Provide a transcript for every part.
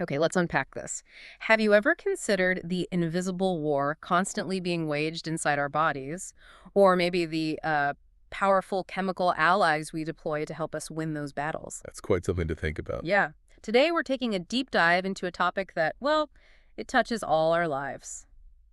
Okay, let's unpack this. Have you ever considered the invisible war constantly being waged inside our bodies? Or maybe the powerful chemical allies we deploy to help us win those battles? That's quite something to think about. Yeah. Today we're taking a deep dive into a topic that, well, it touches all our lives.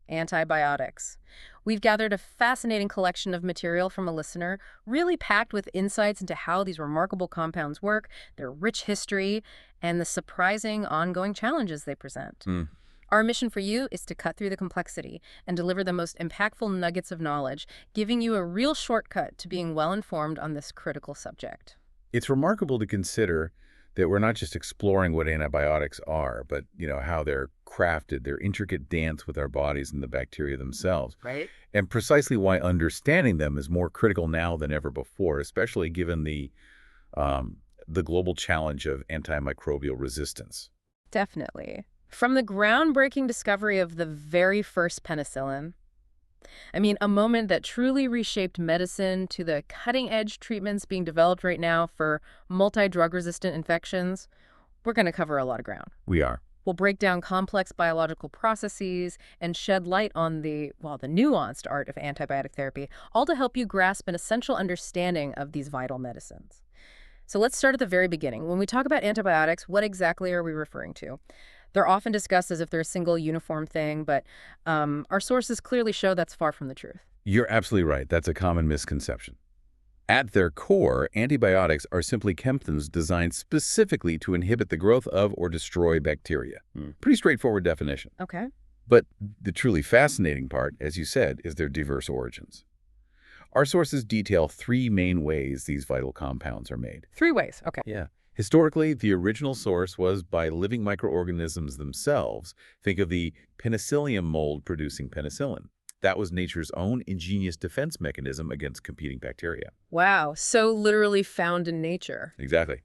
Antibiotics. We've gathered a fascinating collection of material from a listener, really packed with insights into how these remarkable compounds work, their rich history, and the surprising ongoing challenges they present. Hmm. Our mission for you is to cut through the complexity and deliver the most impactful nuggets of knowledge, giving you a real shortcut to being well informed on this critical subject. It's remarkable to consider that we're not just exploring what antibiotics are, but, how they're crafted, their intricate dance with our bodies and the bacteria themselves. Right? And precisely why understanding them is more critical now than ever before, especially given the global challenge of antimicrobial resistance. Definitely. From the groundbreaking discovery of the very first penicillin, I mean, a moment that truly reshaped medicine, to the cutting-edge treatments being developed right now for multi-drug resistant infections, we're going to cover a lot of ground. We are. We'll break down complex biological processes and shed light on the nuanced art of antibiotic therapy, all to help you grasp an essential understanding of these vital medicines. So let's start at the very beginning. When we talk about antibiotics, what exactly are we referring to? They're often discussed as if they're a single uniform thing, but our sources clearly show that's far from the truth. You're absolutely right. That's a common misconception. At their core, antibiotics are simply chemicals designed specifically to inhibit the growth of or destroy bacteria. Pretty straightforward definition. Okay. But the truly fascinating part, as you said, is their diverse origins. Our sources detail three main ways these vital compounds are made. Three ways. Okay. Yeah. Historically, the original source was by living microorganisms themselves. Think of the penicillium mold producing penicillin. That was nature's own ingenious defense mechanism against competing bacteria. Wow. So literally found in nature. Exactly.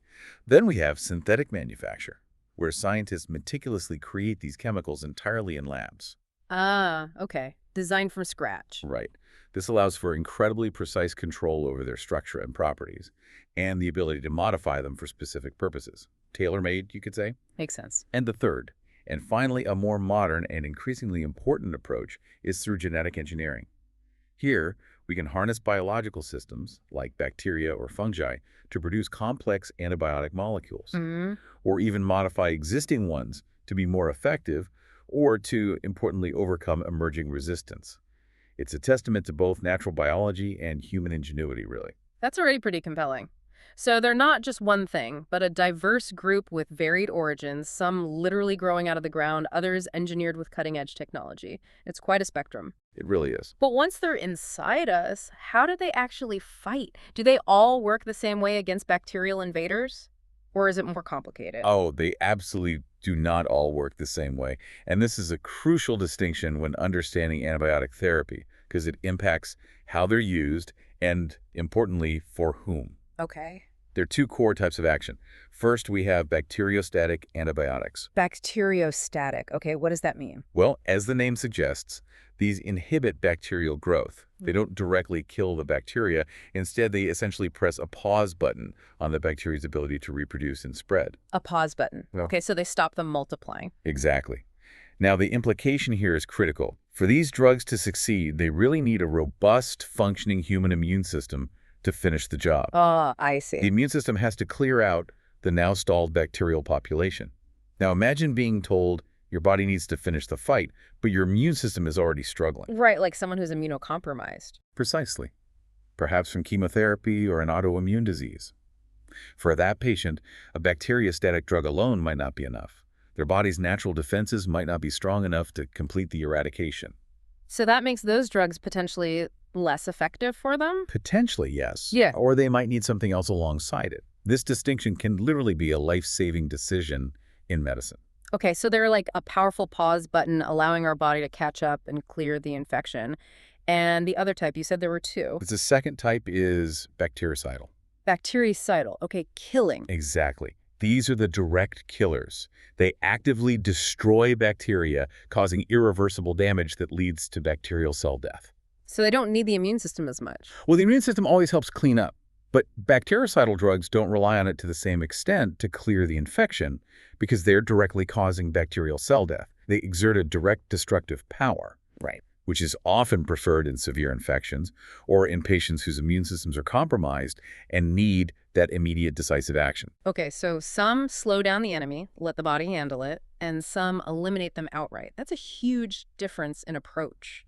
Then we have synthetic manufacture, where scientists meticulously create these chemicals entirely in labs. Ah, okay. Designed from scratch. Right. This allows for incredibly precise control over their structure and properties, and the ability to modify them for specific purposes. Tailor-made, you could say. Makes sense. And the third, and finally a more modern and increasingly important approach, is through genetic engineering. Here, we can harness biological systems, like bacteria or fungi, to produce complex antibiotic molecules, or even modify existing ones to be more effective or to, importantly, overcome emerging resistance. It's a testament to both natural biology and human ingenuity, really. That's already pretty compelling. So they're not just one thing, but a diverse group with varied origins, some literally growing out of the ground, others engineered with cutting-edge technology. It's quite a spectrum. It really is. But once they're inside us, how do they actually fight? Do they all work the same way against bacterial invaders? Or is it more complicated? Oh, they absolutely do not all work the same way. And this is a crucial distinction when understanding antibiotic therapy, because it impacts how they're used and, importantly, for whom. Okay. There are two core types of action. First, we have bacteriostatic antibiotics. Bacteriostatic. Okay, what does that mean? Well, as the name suggests, these inhibit bacterial growth. They don't directly kill the bacteria. Instead, they essentially press a pause button on the bacteria's ability to reproduce and spread. A pause button. Well, Okay, so they stop them multiplying. exactly. Now, the implication here is critical. For these drugs to succeed, they really need a robust, functioning human immune system to finish the job. Oh, I The see. immune system has to clear out the now stalled bacterial population. Now, imagine being told your body needs to finish the fight, but your immune system is already struggling. Right, like someone who's immunocompromised. Precisely. Perhaps from chemotherapy or an autoimmune disease. For that patient, a bacteriostatic drug alone might not be enough. Their body's natural defenses might not be strong enough to complete the eradication. So that makes those drugs potentially less effective for them? Potentially, yes. Yeah. Or they might need something else alongside it. This distinction can literally be a life-saving decision in medicine. Okay, so they're like a powerful pause button allowing our body to catch up and clear the infection. And the other type, you said there were two. The second type is bactericidal. Bactericidal. Okay, killing. Exactly. These are the direct killers. They actively destroy bacteria, causing irreversible damage that leads to bacterial cell death. So they don't need the immune system as much. Well, the immune system always helps clean up, But bactericidal drugs don't rely on it to the same extent to clear the infection because they're directly causing bacterial cell death. They exert a direct destructive power, Right. which is often preferred in severe infections or in patients whose immune systems are compromised and need that immediate decisive action. Okay, so some slow down the enemy, let the body handle it, and some eliminate them outright. That's a huge difference in approach.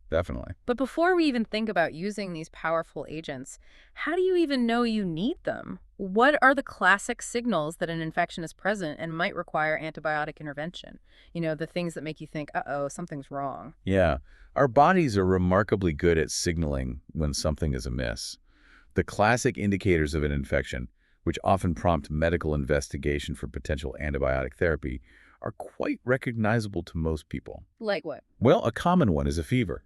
Definitely. But before we even think about using these powerful agents, how do you even know you need them? What are the classic signals that an infection is present and might require antibiotic intervention? The things that make you think, uh-oh, something's wrong. Yeah. Our bodies are remarkably good at signaling when something is amiss. The classic indicators of an infection, which often prompt medical investigation for potential antibiotic therapy, are quite recognizable to most people. Like what? Well, a common one is a fever.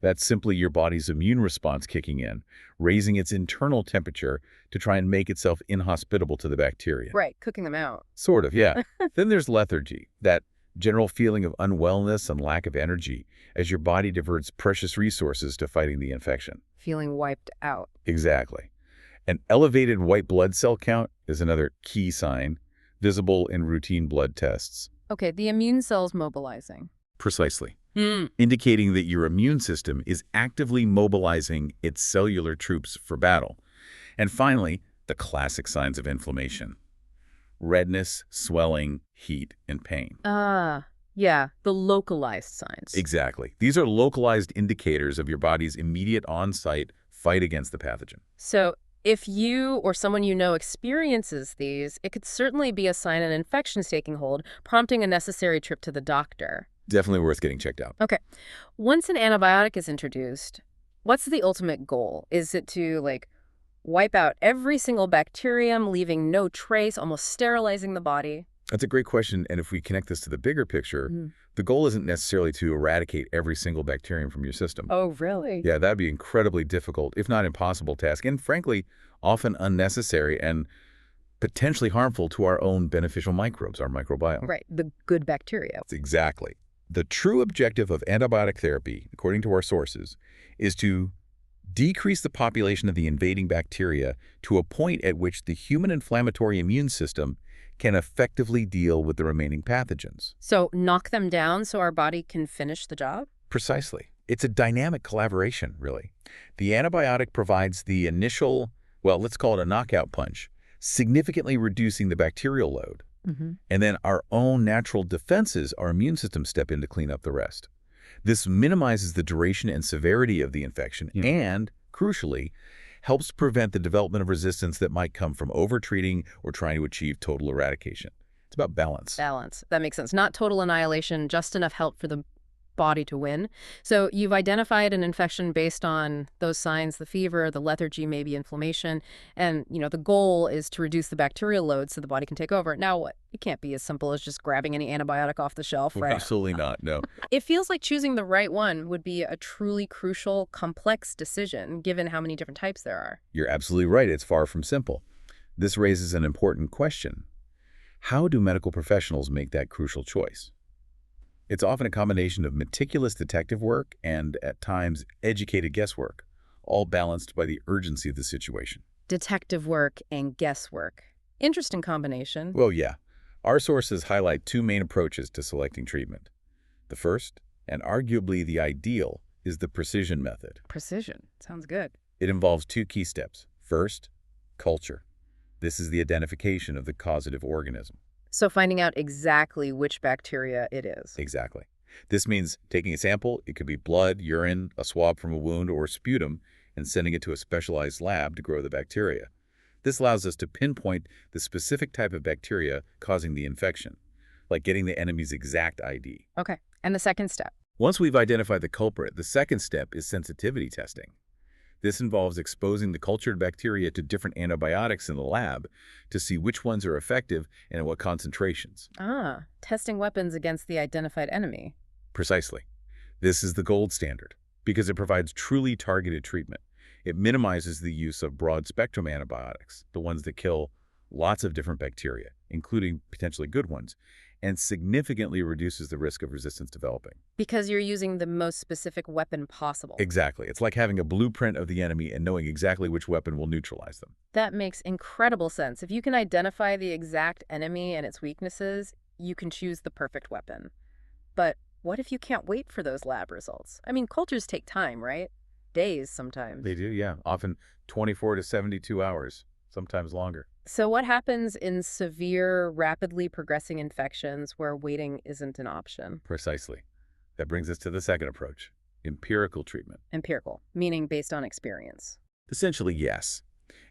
That's simply your body's immune response kicking in, raising its internal temperature to try and make itself inhospitable to the bacteria. Right, cooking them out. Sort of, yeah. Then there's lethargy, that general feeling of unwellness and lack of energy as your body diverts precious resources to fighting the infection. Feeling wiped out. Exactly. An elevated white blood cell count is another key sign, visible in routine blood tests. Okay, the immune cell's mobilizing. Precisely. Indicating that your immune system is actively mobilizing its cellular troops for battle. And finally, the classic signs of inflammation: redness, swelling, heat, and pain. Yeah, the localized signs. Exactly. These are localized indicators of your body's immediate on-site fight against the pathogen. So if you or someone you know experiences these, it could certainly be a sign an infection's taking hold, prompting a necessary trip to the doctor. Definitely worth getting checked out. Okay. Once an antibiotic is introduced, what's the ultimate goal? Is it to, wipe out every single bacterium, leaving no trace, almost sterilizing the body? That's a great question, and if we connect this to the bigger picture, the goal isn't necessarily to eradicate every single bacterium from your system. Oh, really? Yeah, that'd be incredibly difficult, if not impossible task, and frankly, often unnecessary and potentially harmful to our own beneficial microbes, our microbiome. Right, the good bacteria. Exactly. The true objective of antibiotic therapy, according to our sources, is to decrease the population of the invading bacteria to a point at which the human inflammatory immune system can effectively deal with the remaining pathogens. So knock them down so our body can finish the job? Precisely. It's a dynamic collaboration, really. The antibiotic provides the initial, well, let's call it a knockout punch, significantly reducing the bacterial load. And then our own natural defenses, our immune system, step in to clean up the rest. This minimizes the duration and severity of the infection and, crucially, helps prevent the development of resistance that might come from overtreating or trying to achieve total eradication. It's about balance. Balance. That makes sense. Not total annihilation, just enough help for the body to win. So you've identified an infection based on those signs, the fever, the lethargy, maybe inflammation, and the goal is to reduce the bacterial load so the body can take over. Now what? It can't be as simple as just grabbing any antibiotic off the shelf, right? Absolutely not, no. It feels like choosing the right one would be a truly crucial, complex decision, given how many different types there are. You're absolutely right. It's far from simple. This raises an important question. How do medical professionals make that crucial choice? It's often a combination of meticulous detective work and, at times, educated guesswork, all balanced by the urgency of the situation. Detective work and guesswork. Interesting combination. Well, yeah. Our sources highlight two main approaches to selecting treatment. The first, and arguably the ideal, is the precision method. Precision. Sounds good. It involves two key steps. First, culture. This is the identification of the causative organism. So finding out exactly which bacteria it is. Exactly. This means taking a sample, it could be blood, urine, a swab from a wound, or sputum, and sending it to a specialized lab to grow the bacteria. This allows us to pinpoint the specific type of bacteria causing the infection, like getting the enemy's exact ID. Okay. And the second step? Once we've identified the culprit, the second step is sensitivity testing. This involves exposing the cultured bacteria to different antibiotics in the lab to see which ones are effective and at what concentrations. Testing weapons against the identified enemy. Precisely. This is the gold standard because it provides truly targeted treatment. It minimizes the use of broad-spectrum antibiotics, the ones that kill lots of different bacteria, including potentially good ones, and significantly reduces the risk of resistance developing. Because you're using the most specific weapon possible. Exactly. It's like having a blueprint of the enemy and knowing exactly which weapon will neutralize them. That makes incredible sense. If you can identify the exact enemy and its weaknesses, you can choose the perfect weapon. But what if you can't wait for those lab results? I mean, cultures take time, right? Days sometimes. They do, yeah. Often 24 to 72 hours, sometimes longer. So what happens in severe, rapidly progressing infections where waiting isn't an option? Precisely. That brings us to the second approach, empirical treatment. Empirical, meaning based on experience. Essentially, yes.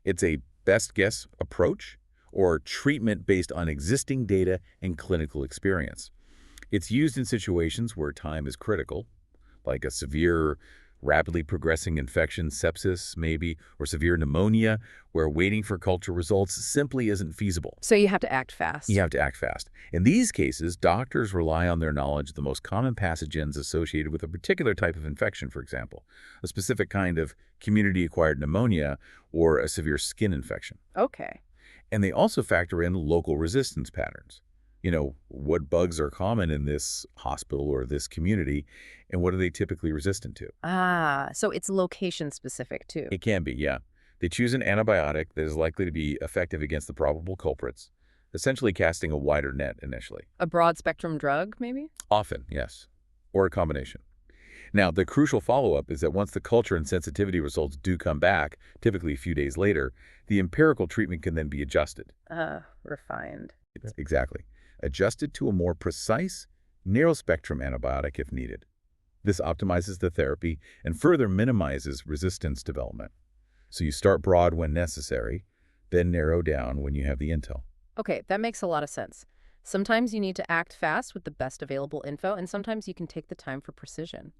It's a best guess approach or treatment based on existing data and clinical experience. It's used in situations where time is critical, like a severe, rapidly progressing infection, sepsis maybe, or severe pneumonia, where waiting for culture results simply isn't feasible. So you have to act You fast. have to act fast. In these cases, doctors rely on their knowledge of the most common pathogens associated with a particular type of infection, for example, a specific kind of community-acquired pneumonia or a severe skin infection. Okay. And they also factor in local resistance patterns. What bugs are common in this hospital or this community, and what are they typically resistant to? Ah, so it's location specific too. It can be, yeah. They choose an antibiotic that is likely to be effective against the probable culprits, essentially casting a wider net initially. A broad spectrum drug, maybe? Often, yes, or a combination. Now, the crucial follow-up is that once the culture and sensitivity results do come back, typically a few days later, the empirical treatment can then be adjusted. Refined. Exactly. Adjusted to a more precise, narrow-spectrum antibiotic if needed. This optimizes the therapy and further minimizes resistance development. So you start broad when necessary, then narrow down when you have the intel. Okay, that makes a lot of sense. Sometimes you need to act fast with the best available info, and sometimes you can take the time for precision.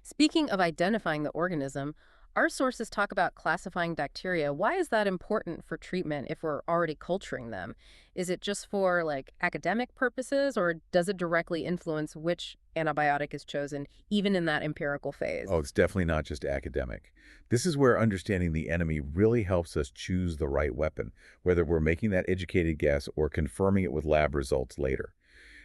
Speaking of identifying the organism, our sources talk about classifying bacteria. Why is that important for treatment if we're already culturing them? Is it just for academic purposes, or does it directly influence which antibiotic is chosen, even in that empirical phase? Oh, it's definitely not just academic. This is where understanding the enemy really helps us choose the right weapon, whether we're making that educated guess or confirming it with lab results later.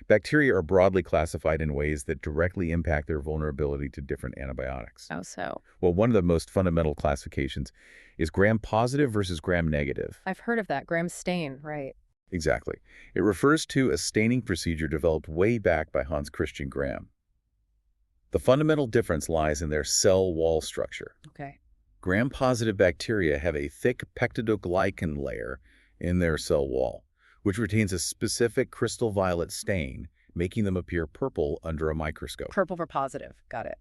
Bacteria are broadly classified in ways that directly impact their vulnerability to different antibiotics. Oh, so Well, one of the most fundamental classifications is gram-positive versus gram-negative. I've heard of that. Gram stain, right? Exactly. It refers to a staining procedure developed way back by Hans Christian Gram. The fundamental difference lies in their cell wall structure. Okay. Gram-positive bacteria have a thick peptidoglycan layer in their cell wall, which retains a specific crystal violet stain, making them appear purple under a microscope. Purple for positive. Got it.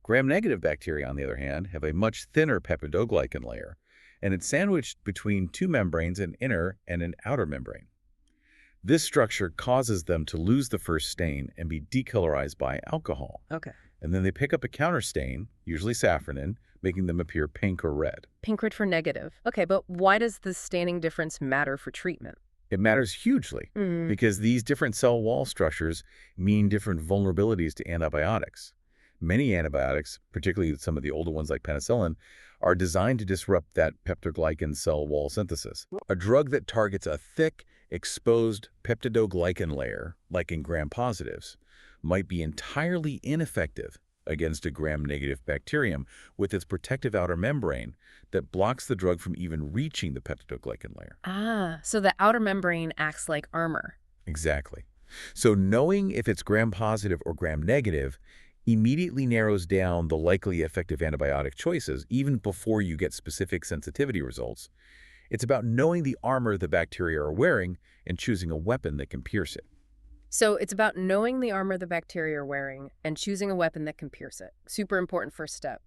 Gram-negative bacteria, on the other hand, have a much thinner peptidoglycan layer, and it's sandwiched between two membranes, an inner and an outer membrane. This structure causes them to lose the first stain and be decolorized by alcohol. Okay. And then they pick up a counter stain, usually saffronin, making them appear pink or red. Pink red for negative. Okay, but why does the staining difference matter for treatment? It matters hugely because these different cell wall structures mean different vulnerabilities to antibiotics. Many antibiotics, particularly some of the older ones like penicillin, are designed to disrupt that peptidoglycan cell wall synthesis. A drug that targets a thick, exposed peptidoglycan layer, like in gram-positives, might be entirely ineffective against a gram-negative bacterium with its protective outer membrane that blocks the drug from even reaching the peptidoglycan layer. Ah, so the outer membrane acts like armor. Exactly. So knowing if it's gram-positive or gram-negative immediately narrows down the likely effective antibiotic choices even before you get specific sensitivity results. It's about knowing the armor the bacteria are wearing and choosing a weapon that can pierce it. So it's about knowing the armor the bacteria are wearing and choosing a weapon that can pierce it. Super important first step.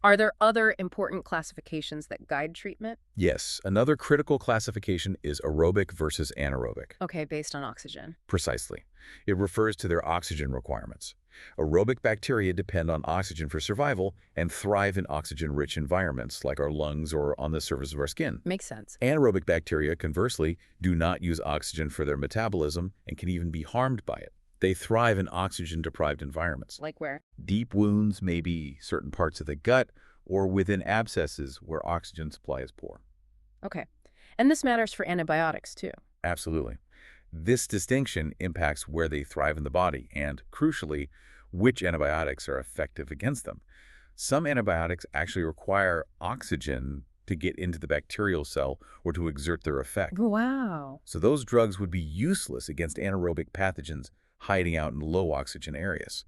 Are there other important classifications that guide treatment? Yes, another critical classification is aerobic versus anaerobic. Okay, based on oxygen. Precisely. It refers to their oxygen requirements. Aerobic bacteria depend on oxygen for survival and thrive in oxygen-rich environments like our lungs or on the surface of our skin. Makes sense. Anaerobic bacteria, conversely, do not use oxygen for their metabolism and can even be harmed by it. They thrive in oxygen-deprived environments. Like where? Deep wounds, maybe certain parts of the gut, or within abscesses where oxygen supply is poor. Okay. And this matters for antibiotics too. Absolutely. This distinction impacts where they thrive in the body and, crucially, which antibiotics are effective against them. Some antibiotics actually require oxygen to get into the bacterial cell or to exert their effect. Wow. So those drugs would be useless against anaerobic pathogens hiding out in low oxygen areas.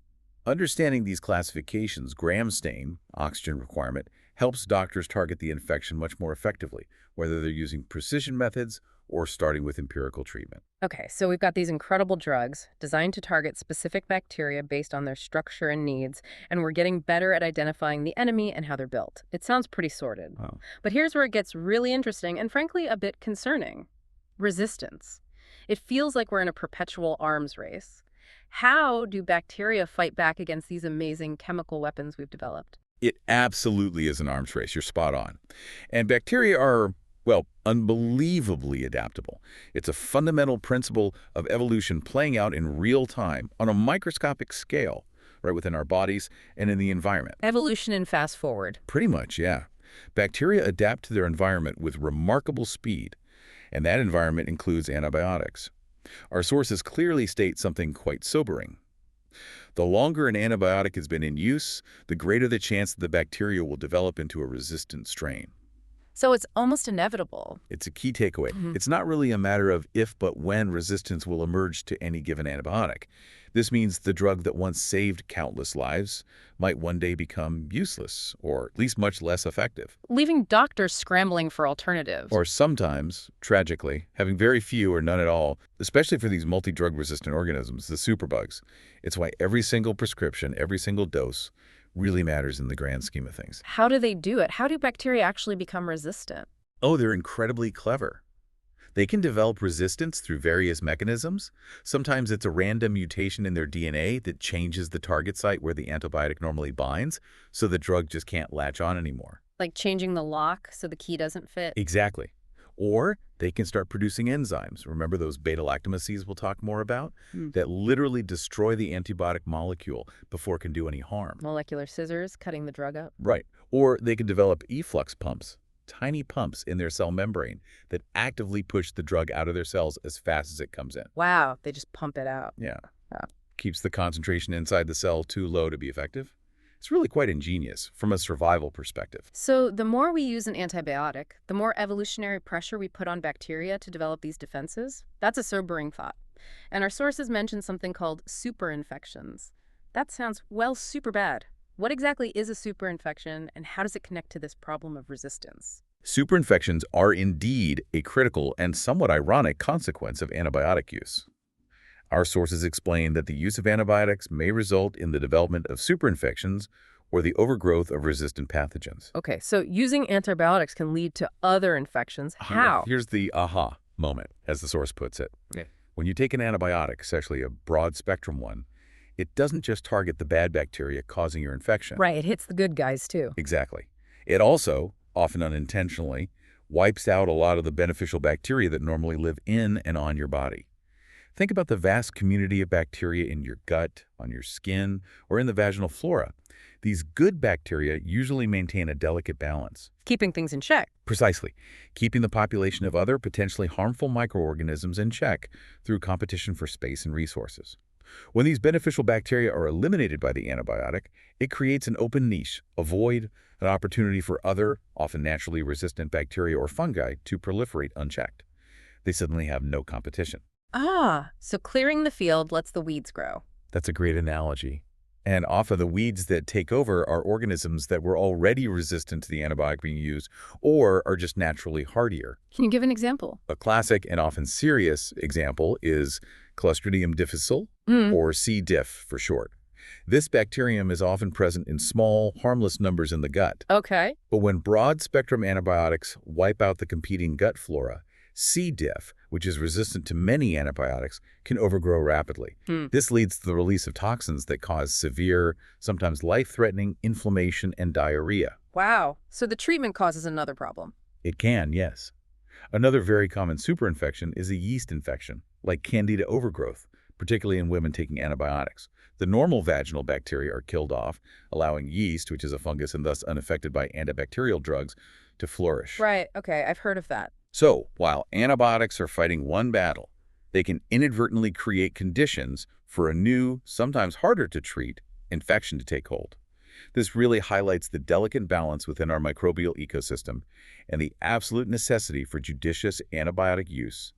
Understanding these classifications, gram stain, oxygen requirement, helps doctors target the infection much more effectively, whether they're using precision methods or starting with empirical treatment. Okay, so we've got these incredible drugs designed to target specific bacteria based on their structure and needs, and we're getting better at identifying the enemy and how they're built. It sounds pretty sorted. Wow. But here's where it gets really interesting and frankly a bit concerning. Resistance. It feels like we're in a perpetual arms race. How do bacteria fight back against these amazing chemical weapons we've developed? It absolutely is an arms race. You're spot on. And bacteria are, well, unbelievably adaptable. It's a fundamental principle of evolution playing out in real time on a microscopic scale, right within our bodies and in the environment. Evolution and fast forward. Pretty much, yeah. Bacteria adapt to their environment with remarkable speed, and that environment includes antibiotics. Our sources clearly state something quite sobering. The longer an antibiotic has been in use, the greater the chance that the bacteria will develop into a resistant strain. So it's almost inevitable. It's a key takeaway. Mhm. It's not really a matter of if but when resistance will emerge to any given antibiotic. This means the drug that once saved countless lives might one day become useless, or at least much less effective. Leaving doctors scrambling for alternatives. Or sometimes, tragically, having very few or none at all, especially for these multi-drug resistant organisms, the superbugs. It's why every single prescription, every single dose really matters in the grand scheme of things. How do they do it? How do bacteria actually become resistant? Oh, they're incredibly clever. They can develop resistance through various mechanisms. Sometimes it's a random mutation in their DNA that changes the target site where the antibiotic normally binds, so the drug just can't latch on anymore. Like changing the lock so the key doesn't fit? Exactly. Or they can start producing enzymes. Remember those beta-lactamases we'll talk more about? Hmm. That literally destroy the antibiotic molecule before it can do any harm. Molecular scissors cutting the drug up? Right. Or they can develop efflux pumps, tiny pumps in their cell membrane that actively push the drug out of their cells as fast as it comes in. Wow, they just pump it out. Yeah. Yeah. Keeps the concentration inside the cell too low to be effective. It's really quite ingenious from a survival perspective. So the more we use an antibiotic, the more evolutionary pressure we put on bacteria to develop these defenses. That's a sobering thought. And our sources mention something called superinfections. That sounds, well, super bad. What exactly is a superinfection, and how does it connect to this problem of resistance? Superinfections are indeed a critical and somewhat ironic consequence of antibiotic use. Our sources explain that the use of antibiotics may result in the development of superinfections or the overgrowth of resistant pathogens. Okay, so using antibiotics can lead to other infections. How? Here's the aha moment, as the source puts it. Okay. When you take an antibiotic, especially a broad-spectrum one, it doesn't just target the bad bacteria causing your infection. Right, it hits the good guys too. Exactly. It also, often unintentionally, wipes out a lot of the beneficial bacteria that normally live in and on your body. Think about the vast community of bacteria in your gut, on your skin, or in the vaginal flora. These good bacteria usually maintain a delicate balance. Keeping things in check. Precisely, keeping the population of other potentially harmful microorganisms in check through competition for space and resources. When these beneficial bacteria are eliminated by the antibiotic, it creates an open niche, a void, an opportunity for other, often naturally resistant bacteria or fungi to proliferate unchecked. They suddenly have no competition. Ah, so clearing the field lets the weeds grow. That's a great analogy. And often the weeds that take over are organisms that were already resistant to the antibiotic being used or are just naturally hardier. Can you give an example? A classic and often serious example is Clostridium difficile, or C. diff for short. This bacterium is often present in small, harmless numbers in the gut. Okay. But when broad-spectrum antibiotics wipe out the competing gut flora, C. diff, which is resistant to many antibiotics, can overgrow rapidly. This leads to the release of toxins that cause severe, sometimes life-threatening inflammation and diarrhea. Wow. So the treatment causes another problem. It can, yes. Another very common superinfection is a yeast infection, like Candida overgrowth, particularly in women taking antibiotics. The normal vaginal bacteria are killed off, allowing yeast, which is a fungus and thus unaffected by antibacterial drugs, to flourish. Right. Okay. I've heard of that. So, while antibiotics are fighting one battle, They can inadvertently create conditions for a new, sometimes harder to treat, infection to take hold. This really highlights the delicate balance within our microbial ecosystem and the absolute necessity for judicious antibiotic use,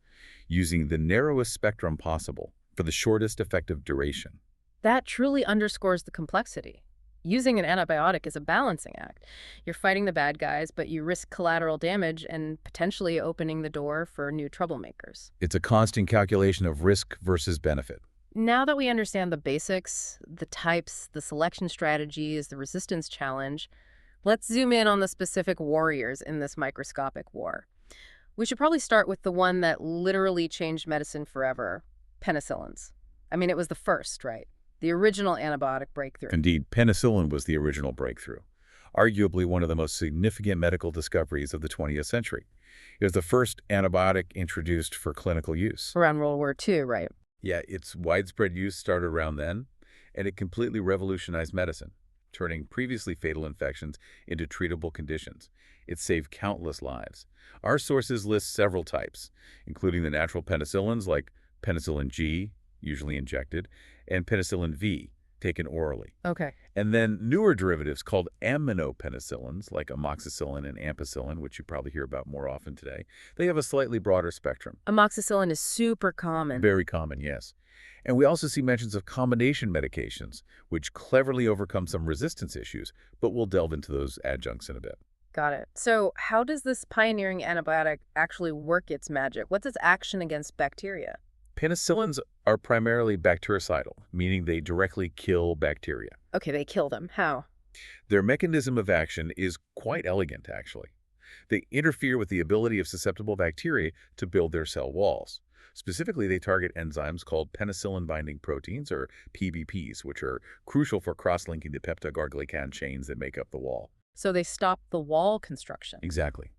using the narrowest spectrum possible for the shortest effective duration. That truly underscores the complexity. Using an antibiotic is a balancing act. You're fighting the bad guys, but you risk collateral damage and potentially opening the door for new troublemakers. It's a constant calculation of risk versus benefit. Now that we understand the basics, the types, the selection strategies, the resistance challenge, let's zoom in on the specific warriors in this microscopic war. We should probably start with the one that literally changed medicine forever, penicillins. I mean, it was the first, right? The original antibiotic breakthrough. Indeed, penicillin was the original breakthrough, arguably one of the most significant medical discoveries of the 20th century. It was the first antibiotic introduced for clinical use. Around World War II, right? Yeah, its widespread use started around then, and it completely revolutionized medicine, turning previously fatal infections into treatable conditions. It saved countless lives. Our sources list several types, including the natural penicillins like penicillin G, usually injected, and penicillin V, taken orally. Okay. And then newer derivatives called aminopenicillins, like amoxicillin and ampicillin, which you probably hear about more often today. They have a slightly broader spectrum. Amoxicillin is super common. Very common, yes. And we also see mentions of combination medications, which cleverly overcome some resistance issues, but we'll delve into those adjuncts in a bit. Got it. So how does this pioneering antibiotic actually work its magic? What's its action against bacteria? Penicillins are primarily bactericidal, meaning they directly kill bacteria. Okay, they kill them. How? Their mechanism of action is quite elegant, actually. They interfere with the ability of susceptible bacteria to build their cell walls. Specifically, they target enzymes called penicillin-binding proteins, or PBPs, which are crucial for cross-linking the peptidoglycan chains that make up the wall. So they stop the wall construction. Exactly.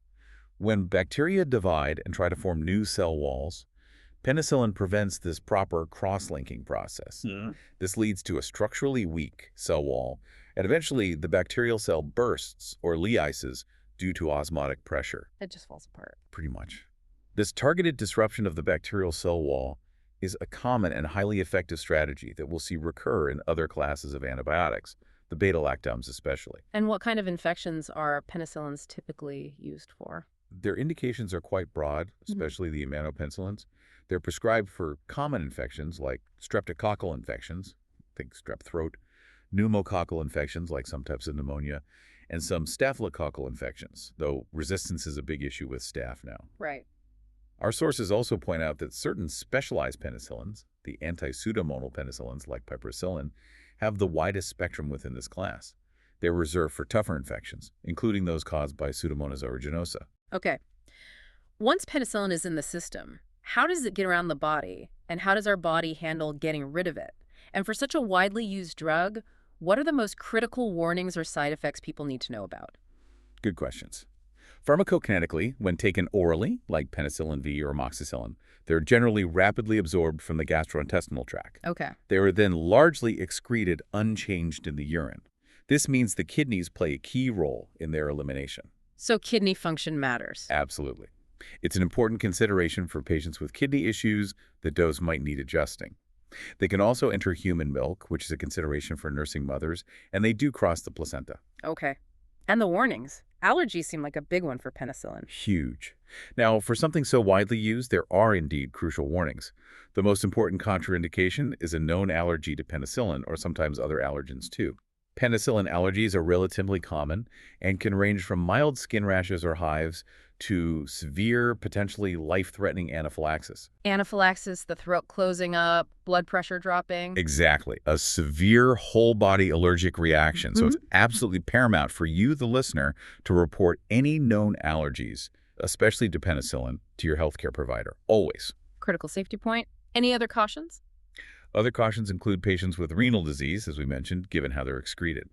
When bacteria divide and try to form new cell walls, penicillin prevents this proper cross-linking process. This leads to a structurally weak cell wall, and eventually the bacterial cell bursts or lyses due to osmotic pressure. It just falls apart. Pretty much. This targeted disruption of the bacterial cell wall is a common and highly effective strategy that we'll see recur in other classes of antibiotics, the beta-lactams especially. And what kind of infections are penicillins typically used for? Their indications are quite broad, especially the aminopenicillins. They're prescribed for common infections like streptococcal infections, think strep throat, pneumococcal infections like some types of pneumonia, and some staphylococcal infections, though resistance is a big issue with staph now. Right. Our sources also point out that certain specialized penicillins, the anti-pseudomonal penicillins like piperacillin, have the widest spectrum within this class. They're reserved for tougher infections, including those caused by Pseudomonas aeruginosa. Okay. Once penicillin is in the system, how does it get around the body, and how does our body handle getting rid of it? And for such a widely used drug, what are the most critical warnings or side effects people need to know about? Good questions. Pharmacokinetically, when taken orally, like penicillin V or amoxicillin, they're generally rapidly absorbed from the gastrointestinal tract. Okay. They are then largely excreted unchanged in the urine. This means the kidneys play a key role in their elimination. So kidney function matters. Absolutely. It's an important consideration for patients with kidney issues. The dose might need adjusting. They can also enter human milk, which is a consideration for nursing mothers, and they do cross the placenta. Okay. And the warnings. Allergies seem like a big one for penicillin. Huge. Now, for something so widely used, there are indeed crucial warnings. The most important contraindication is a known allergy to penicillin, or sometimes other allergens too. Penicillin allergies are relatively common and can range from mild skin rashes or hives to severe, potentially life-threatening anaphylaxis. Anaphylaxis, the throat closing up, blood pressure dropping. Exactly. A severe whole-body allergic reaction. So it's absolutely paramount for you, the listener, to report any known allergies, especially to penicillin, to your healthcare provider. Always. Critical safety point. Any other cautions? Other cautions include patients with renal disease, as we mentioned, given how they're excreted.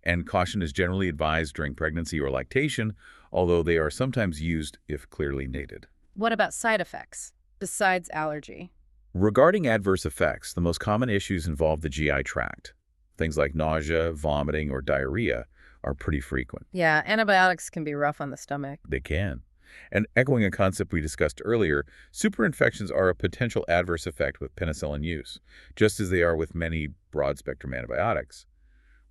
And caution is generally advised during pregnancy or lactation, although they are sometimes used if clearly needed. What about side effects, besides allergy? Regarding adverse effects, the most common issues involve the GI tract. Things like nausea, vomiting, or diarrhea are pretty frequent. Yeah, antibiotics can be rough on the stomach. They can. And echoing a concept we discussed earlier, superinfections are a potential adverse effect with penicillin use, just as they are with many broad-spectrum antibiotics.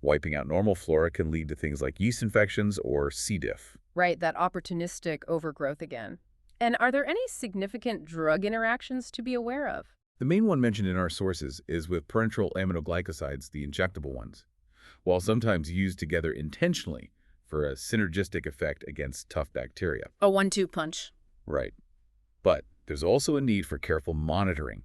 Wiping out normal flora can lead to things like yeast infections or C. diff. Right, that opportunistic overgrowth again. And are there any significant drug interactions to be aware of? The main one mentioned in our sources is with parenteral aminoglycosides, the injectable ones, while sometimes used together intentionally for a synergistic effect against tough bacteria. A 1-2 punch. Right. But there's also a need for careful monitoring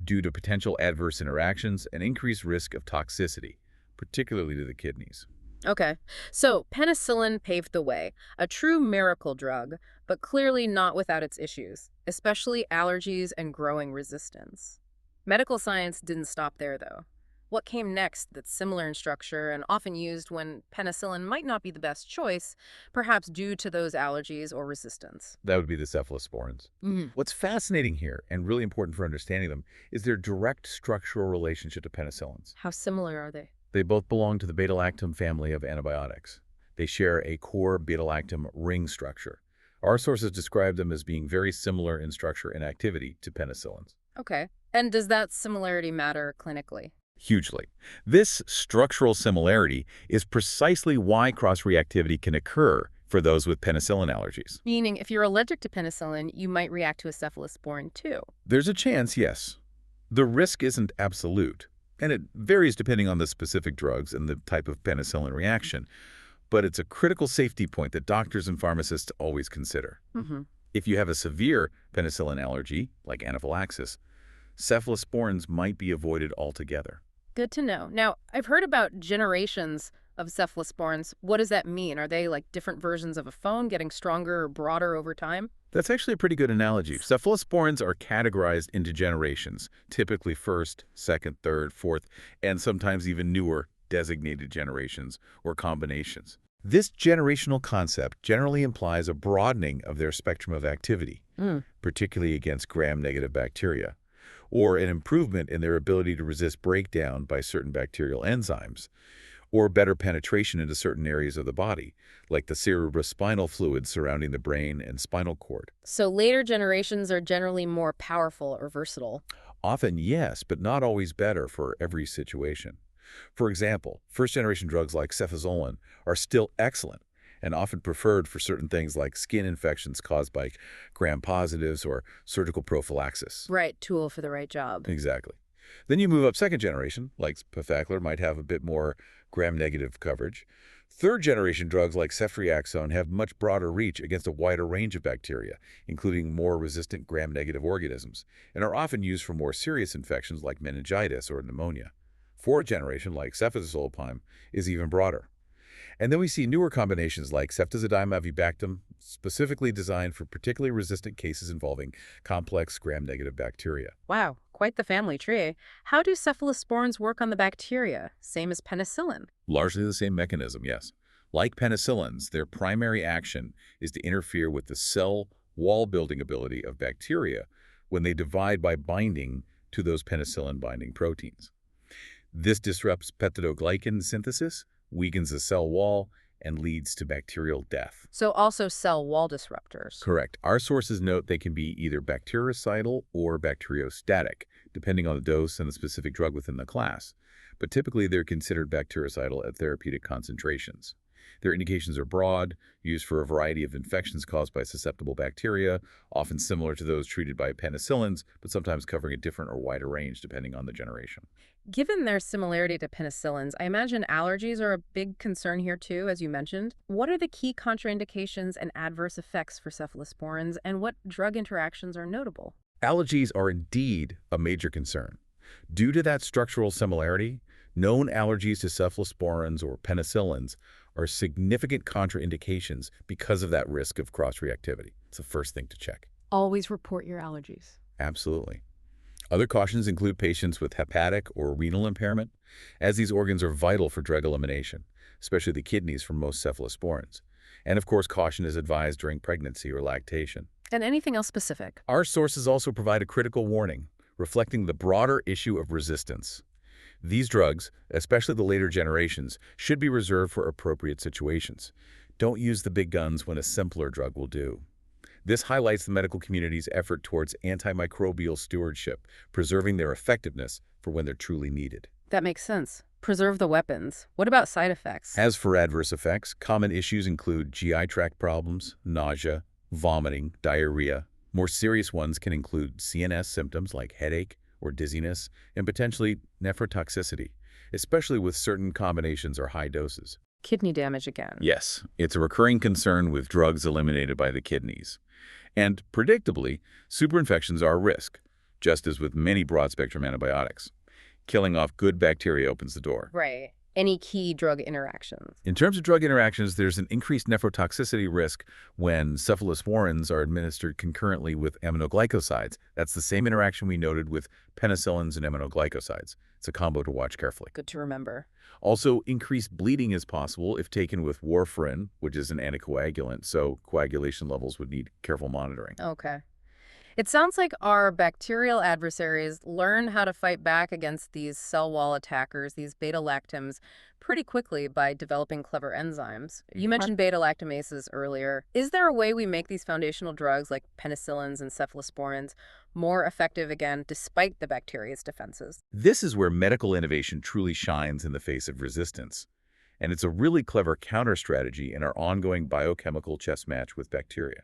due to potential adverse interactions and increased risk of toxicity, particularly to the kidneys. Okay. So penicillin paved the way, a true miracle drug, but clearly not without its issues, especially allergies and growing resistance. Medical science didn't stop there, though. What came next that's similar in structure and often used when penicillin might not be the best choice, perhaps due to those allergies or resistance? That would be the cephalosporins. What's fascinating here, and really important for understanding them, is their direct structural relationship to penicillins. How similar are they? They both belong to the beta-lactam family of antibiotics. They share a core beta-lactam ring structure. Our sources describe them as being very similar in structure and activity to penicillins. Okay. And does that similarity matter clinically? Hugely. This structural similarity is precisely why cross-reactivity can occur for those with penicillin allergies. Meaning, if you're allergic to penicillin, you might react to a cephalosporin too. There's a chance, yes. The risk isn't absolute, and it varies depending on the specific drugs and the type of penicillin reaction, but it's a critical safety point that doctors and pharmacists always consider. If you have a severe penicillin allergy, like anaphylaxis, cephalosporins might be avoided altogether. Good to know. Now, I've heard about generations of cephalosporins. What does that mean? Are they like different versions of a phone getting stronger or broader over time? That's actually a pretty good analogy. Cephalosporins are categorized into generations, typically first, second, third, fourth, and sometimes even newer designated generations or combinations. This generational concept generally implies a broadening of their spectrum of activity, particularly against gram-negative bacteria, or an improvement in their ability to resist breakdown by certain bacterial enzymes, or better penetration into certain areas of the body, like the cerebrospinal fluid surrounding the brain and spinal cord. So later generations are generally more powerful or versatile. Often, yes, but not always better for every situation. For example, first-generation drugs like cefazolin are still excellent and often preferred for certain things like skin infections caused by gram-positives or surgical prophylaxis. Right, tool for the right job. Exactly. Then you move up second generation, like pifaclor might have a bit more gram-negative coverage. Third-generation drugs like ceftriaxone have much broader reach against a wider range of bacteria, including more resistant gram-negative organisms, and are often used for more serious infections like meningitis or pneumonia. Fourth generation, like cefazolpine, is even broader. And then we see newer combinations like ceftazidime avibactam, specifically designed for particularly resistant cases involving complex gram-negative bacteria. Wow, quite the family tree. How do cephalosporins work on the bacteria? Same as penicillin. Largely the same mechanism, yes. Like penicillins, their primary action is to interfere with the cell wall-building ability of bacteria when they divide by binding to those penicillin-binding proteins. This disrupts peptidoglycan synthesis, weakens the cell wall, and leads to bacterial death. So also cell wall disruptors. Correct. Our sources note they can be either bactericidal or bacteriostatic, depending on the dose and the specific drug within the class. But typically, they're considered bactericidal at therapeutic concentrations. Their indications are broad, used for a variety of infections caused by susceptible bacteria, often similar to those treated by penicillins, but sometimes covering a different or wider range depending on the generation. Given their similarity to penicillins, I imagine allergies are a big concern here too, as you mentioned. What are the key contraindications and adverse effects for cephalosporins, and what drug interactions are notable? Allergies are indeed a major concern. Due to that structural similarity, known allergies to cephalosporins or penicillins are significant contraindications because of that risk of cross-reactivity. It's the first thing to check. Always report your allergies. Absolutely. Other cautions include patients with hepatic or renal impairment, as these organs are vital for drug elimination, especially the kidneys for most cephalosporins. And of course, caution is advised during pregnancy or lactation. And anything else specific? Our sources also provide a critical warning, reflecting the broader issue of resistance. These drugs, especially the later generations, should be reserved for appropriate situations. Don't use the big guns when a simpler drug will do. This highlights the medical community's effort towards antimicrobial stewardship, preserving their effectiveness for when they're truly needed. That makes sense. Preserve the weapons. What about side effects? As for adverse effects, common issues include GI tract problems, nausea, vomiting, diarrhea. More serious ones can include CNS symptoms like headache or dizziness, and potentially nephrotoxicity, especially with certain combinations or high doses. Kidney damage again. Yes, it's a recurring concern with drugs eliminated by the kidneys. And predictably, superinfections are a risk, just as with many broad-spectrum antibiotics. Killing off good bacteria opens the door. Right. Any key drug interactions? In terms of drug interactions, there's an increased nephrotoxicity risk when cephalosporins are administered concurrently with aminoglycosides. That's the same interaction we noted with penicillins and aminoglycosides. It's a combo to watch carefully. Good to remember. Also, increased bleeding is possible if taken with warfarin, which is an anticoagulant, so coagulation levels would need careful monitoring. Okay. It sounds like our bacterial adversaries learn how to fight back against these cell wall attackers, these beta-lactams, pretty quickly by developing clever enzymes. You mentioned beta-lactamases earlier. Is there a way we make these foundational drugs like penicillins and cephalosporins more effective again, despite the bacteria's defenses? This is where medical innovation truly shines in the face of resistance. And it's a really clever counter-strategy in our ongoing biochemical chess match with bacteria.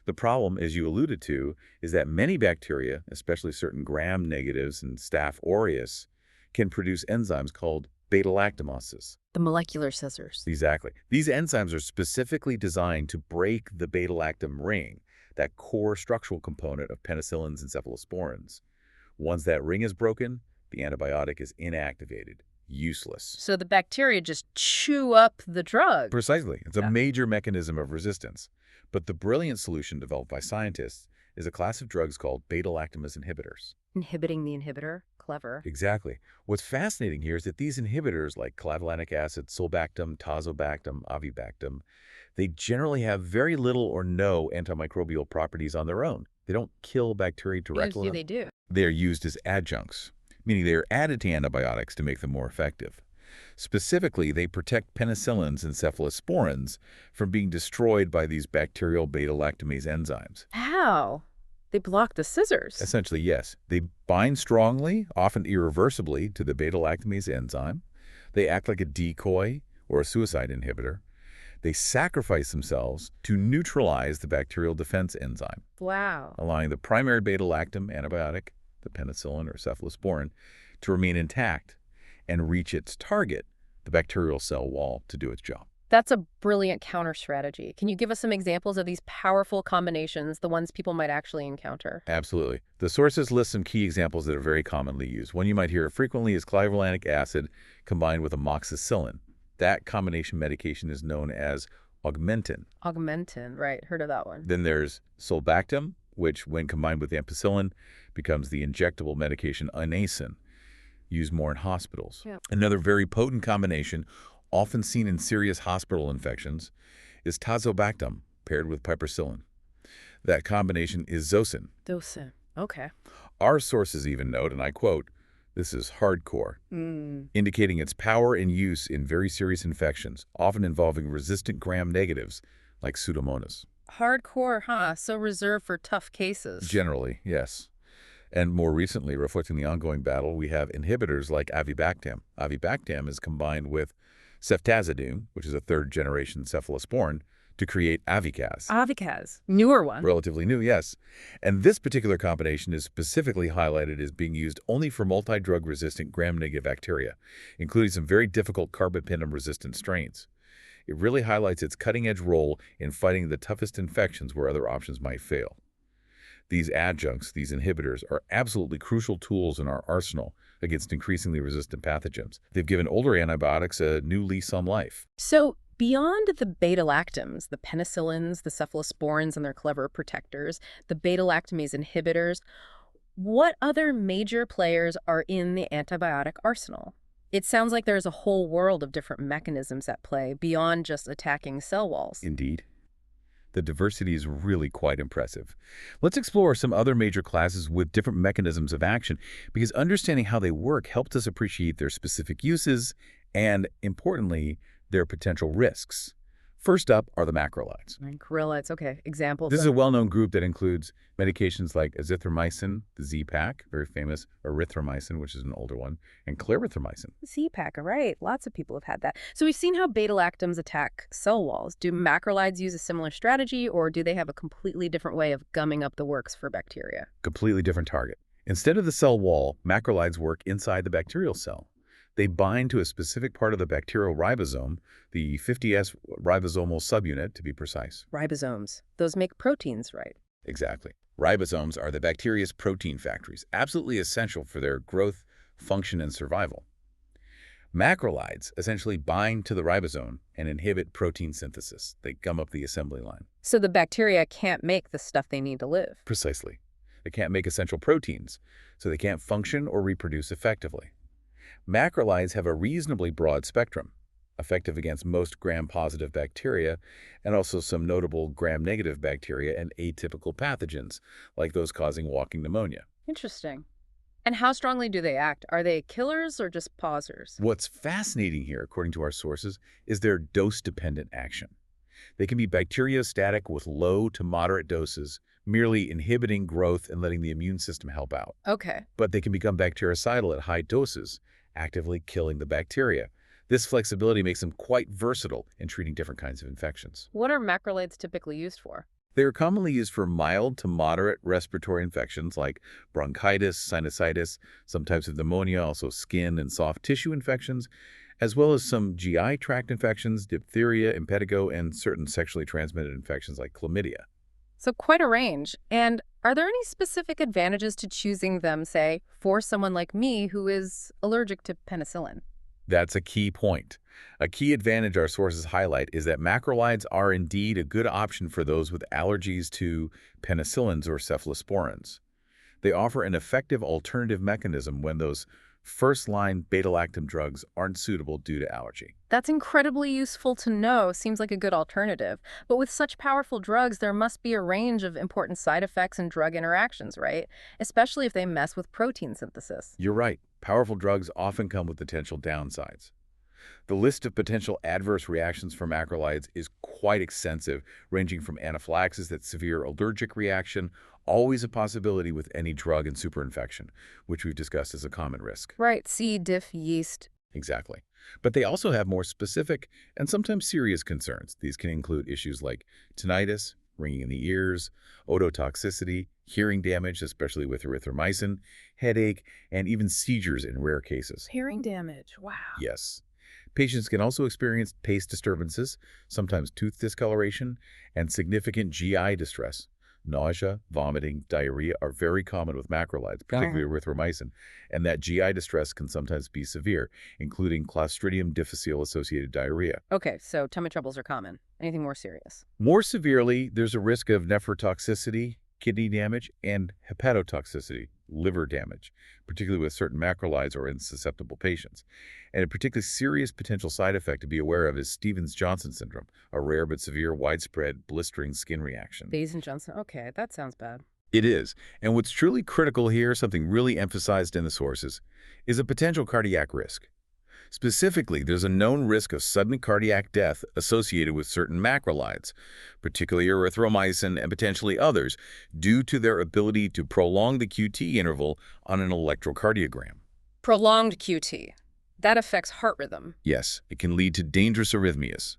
The problem, as you alluded to, is that many bacteria, especially certain gram-negatives and Staph aureus, can produce enzymes called beta-lactamases. The molecular scissors. Exactly. These enzymes are specifically designed to break the beta-lactam ring, that core structural component of penicillins and cephalosporins. Once that ring is broken, the antibiotic is inactivated, useless. So the bacteria just chew up the drug. Precisely. It's a major mechanism of resistance. But the brilliant solution developed by scientists is a class of drugs called beta-lactamase inhibitors. Inhibiting the inhibitor? Clever. Exactly. What's fascinating here is that these inhibitors, like clavulanic acid, sulbactam, tazobactam, avibactam, they generally have very little or no antimicrobial properties on their own. They don't kill bacteria directly. They do. They are used as adjuncts, meaning they are added to antibiotics to make them more effective. Specifically, they protect penicillins and cephalosporins from being destroyed by these bacterial beta-lactamase enzymes. How? They block the scissors. Essentially, yes. They bind strongly, often irreversibly, to the beta-lactamase enzyme. They act like a decoy or a suicide inhibitor. They sacrifice themselves to neutralize the bacterial defense enzyme, Wow. allowing the primary beta-lactam antibiotic, the penicillin or cephalosporin, to remain intact and reach its target, the bacterial cell wall, to do its job. That's a brilliant counter strategy. Can you give us some examples of these powerful combinations, the ones people might actually encounter? Absolutely. The sources list some key examples that are very commonly used. One you might hear frequently is clavulanic acid combined with amoxicillin. That combination medication is known as augmentin. Augmentin, right. Heard of that one. Then there's sulbactam, which when combined with ampicillin becomes the injectable medication anacin, used more in hospitals. Yep. Another very potent combination, often seen in serious hospital infections, is tazobactam paired with piperacillin. That combination is Zosyn. Docin. Okay. Our sources even note, and I quote, "This is hardcore," indicating its power and use in very serious infections, often involving resistant gram-negatives like Pseudomonas. Hardcore, huh? So reserved for tough cases. Generally, yes. And more recently, reflecting the ongoing battle, we have inhibitors like avibactam. Avibactam is combined with ceftazidime, which is a third-generation cephalosporin, to create Avicaz. Avicaz. Newer one. Relatively new, yes. And this particular combination is specifically highlighted as being used only for multi-drug-resistant gram-negative bacteria, including some very difficult carbapenem-resistant strains. It really highlights its cutting-edge role in fighting the toughest infections where other options might fail. These adjuncts, these inhibitors, are absolutely crucial tools in our arsenal against increasingly resistant pathogens. They've given older antibiotics a new lease on life. So beyond the beta-lactams, the penicillins, the cephalosporins and their clever protectors, the beta-lactamase inhibitors, what other major players are in the antibiotic arsenal? It sounds like there's a whole world of different mechanisms at play beyond just attacking cell walls. Indeed. The diversity is really quite impressive. Let's explore some other major classes with different mechanisms of action, because understanding how they work helps us appreciate their specific uses and, importantly, their potential risks. First up are the macrolides. Acrylics, okay. Examples This is of a well-known group that includes medications like azithromycin, the Z-Pak, very famous, erythromycin, which is an older one, and clarithromycin. CPAC, right? Lots of people have had that. So we've seen how beta-lactams attack cell walls. Do macrolides use a similar strategy, or do they have a completely different way of gumming up the works for bacteria? Completely different target. Instead of the cell wall, macrolides work inside the bacterial cell. They bind to a specific part of the bacterial ribosome, the 50S ribosomal subunit, to be precise. Ribosomes. Those make proteins, right? Exactly. Ribosomes are the bacteria's protein factories, absolutely essential for their growth, function, and survival. Macrolides essentially bind to the ribosome and inhibit protein synthesis. They gum up the assembly line. So the bacteria can't make the stuff they need to live. Precisely. They can't make essential proteins, so they can't function or reproduce effectively. Macrolides have a reasonably broad spectrum, effective against most gram-positive bacteria and also some notable gram-negative bacteria and atypical pathogens, like those causing walking pneumonia. Interesting. And how strongly do they act? Are they killers or just pausers? What's fascinating here, according to our sources, is their dose-dependent action. They can be bacteriostatic with low to moderate doses, merely inhibiting growth and letting the immune system help out. Okay. But they can become bactericidal at high doses, actively killing the bacteria. This flexibility makes them quite versatile in treating different kinds of infections. What are macrolides typically used for? They are commonly used for mild to moderate respiratory infections like bronchitis, sinusitis, some types of pneumonia, also skin and soft tissue infections, as well as some GI tract infections, diphtheria, impetigo, and certain sexually transmitted infections like chlamydia. So quite a range. And are there any specific advantages to choosing them, say, for someone like me who is allergic to penicillin? That's a key point. A key advantage our sources highlight is that macrolides are indeed a good option for those with allergies to penicillins or cephalosporins. They offer an effective alternative mechanism when those first-line beta-lactam drugs aren't suitable due to allergy. That's incredibly useful to know. Seems like a good alternative. But with such powerful drugs, there must be a range of important side effects and drug interactions, right? Especially if they mess with protein synthesis. You're right. Powerful drugs often come with potential downsides. The list of potential adverse reactions for macrolides is quite extensive, ranging from anaphylaxis, that severe allergic reaction, always a possibility with any drug and superinfection, which we've discussed as a common risk. Right, C. diff, yeast. Exactly. But they also have more specific and sometimes serious concerns. These can include issues like tinnitus, ringing in the ears, ototoxicity, hearing damage, especially with erythromycin, headache, and even seizures in rare cases. Hearing damage. Wow. Yes. Patients can also experience taste disturbances, sometimes tooth discoloration, and significant GI distress. Nausea, vomiting, diarrhea are very common with macrolides, particularly erythromycin, and that GI distress can sometimes be severe, including Clostridium difficile-associated diarrhea. Okay, so tummy troubles are common. Anything more serious? More severely, there's a risk of nephrotoxicity, kidney damage, and hepatotoxicity, liver damage, particularly with certain macrolides or in susceptible patients. And a particularly serious potential side effect to be aware of is Stevens-Johnson syndrome, a rare but severe, widespread, blistering skin reaction. Stevens-Johnson. Okay, that sounds bad. It is. And what's truly critical here, something really emphasized in the sources, is a potential cardiac risk. Specifically, there's a known risk of sudden cardiac death associated with certain macrolides, particularly erythromycin and potentially others, due to their ability to prolong the QT interval on an electrocardiogram. Prolonged QT. That affects heart rhythm. Yes, it can lead to dangerous arrhythmias.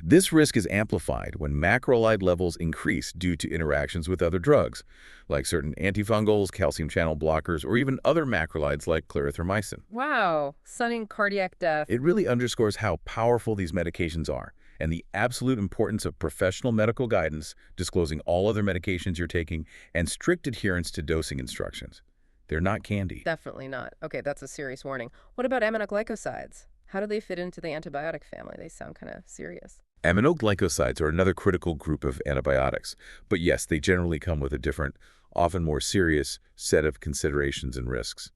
This risk is amplified when macrolide levels increase due to interactions with other drugs, like certain antifungals, calcium channel blockers, or even other macrolides like clarithromycin. Wow, sudden cardiac death. It really underscores how powerful these medications are and the absolute importance of professional medical guidance, disclosing all other medications you're taking, and strict adherence to dosing instructions. They're not candy. Definitely not. Okay, that's a serious warning. What about aminoglycosides? How do they fit into the antibiotic family? They sound kind of serious. Aminoglycosides are another critical group of antibiotics, but yes, they generally come with a different, often more serious, set of considerations and risks.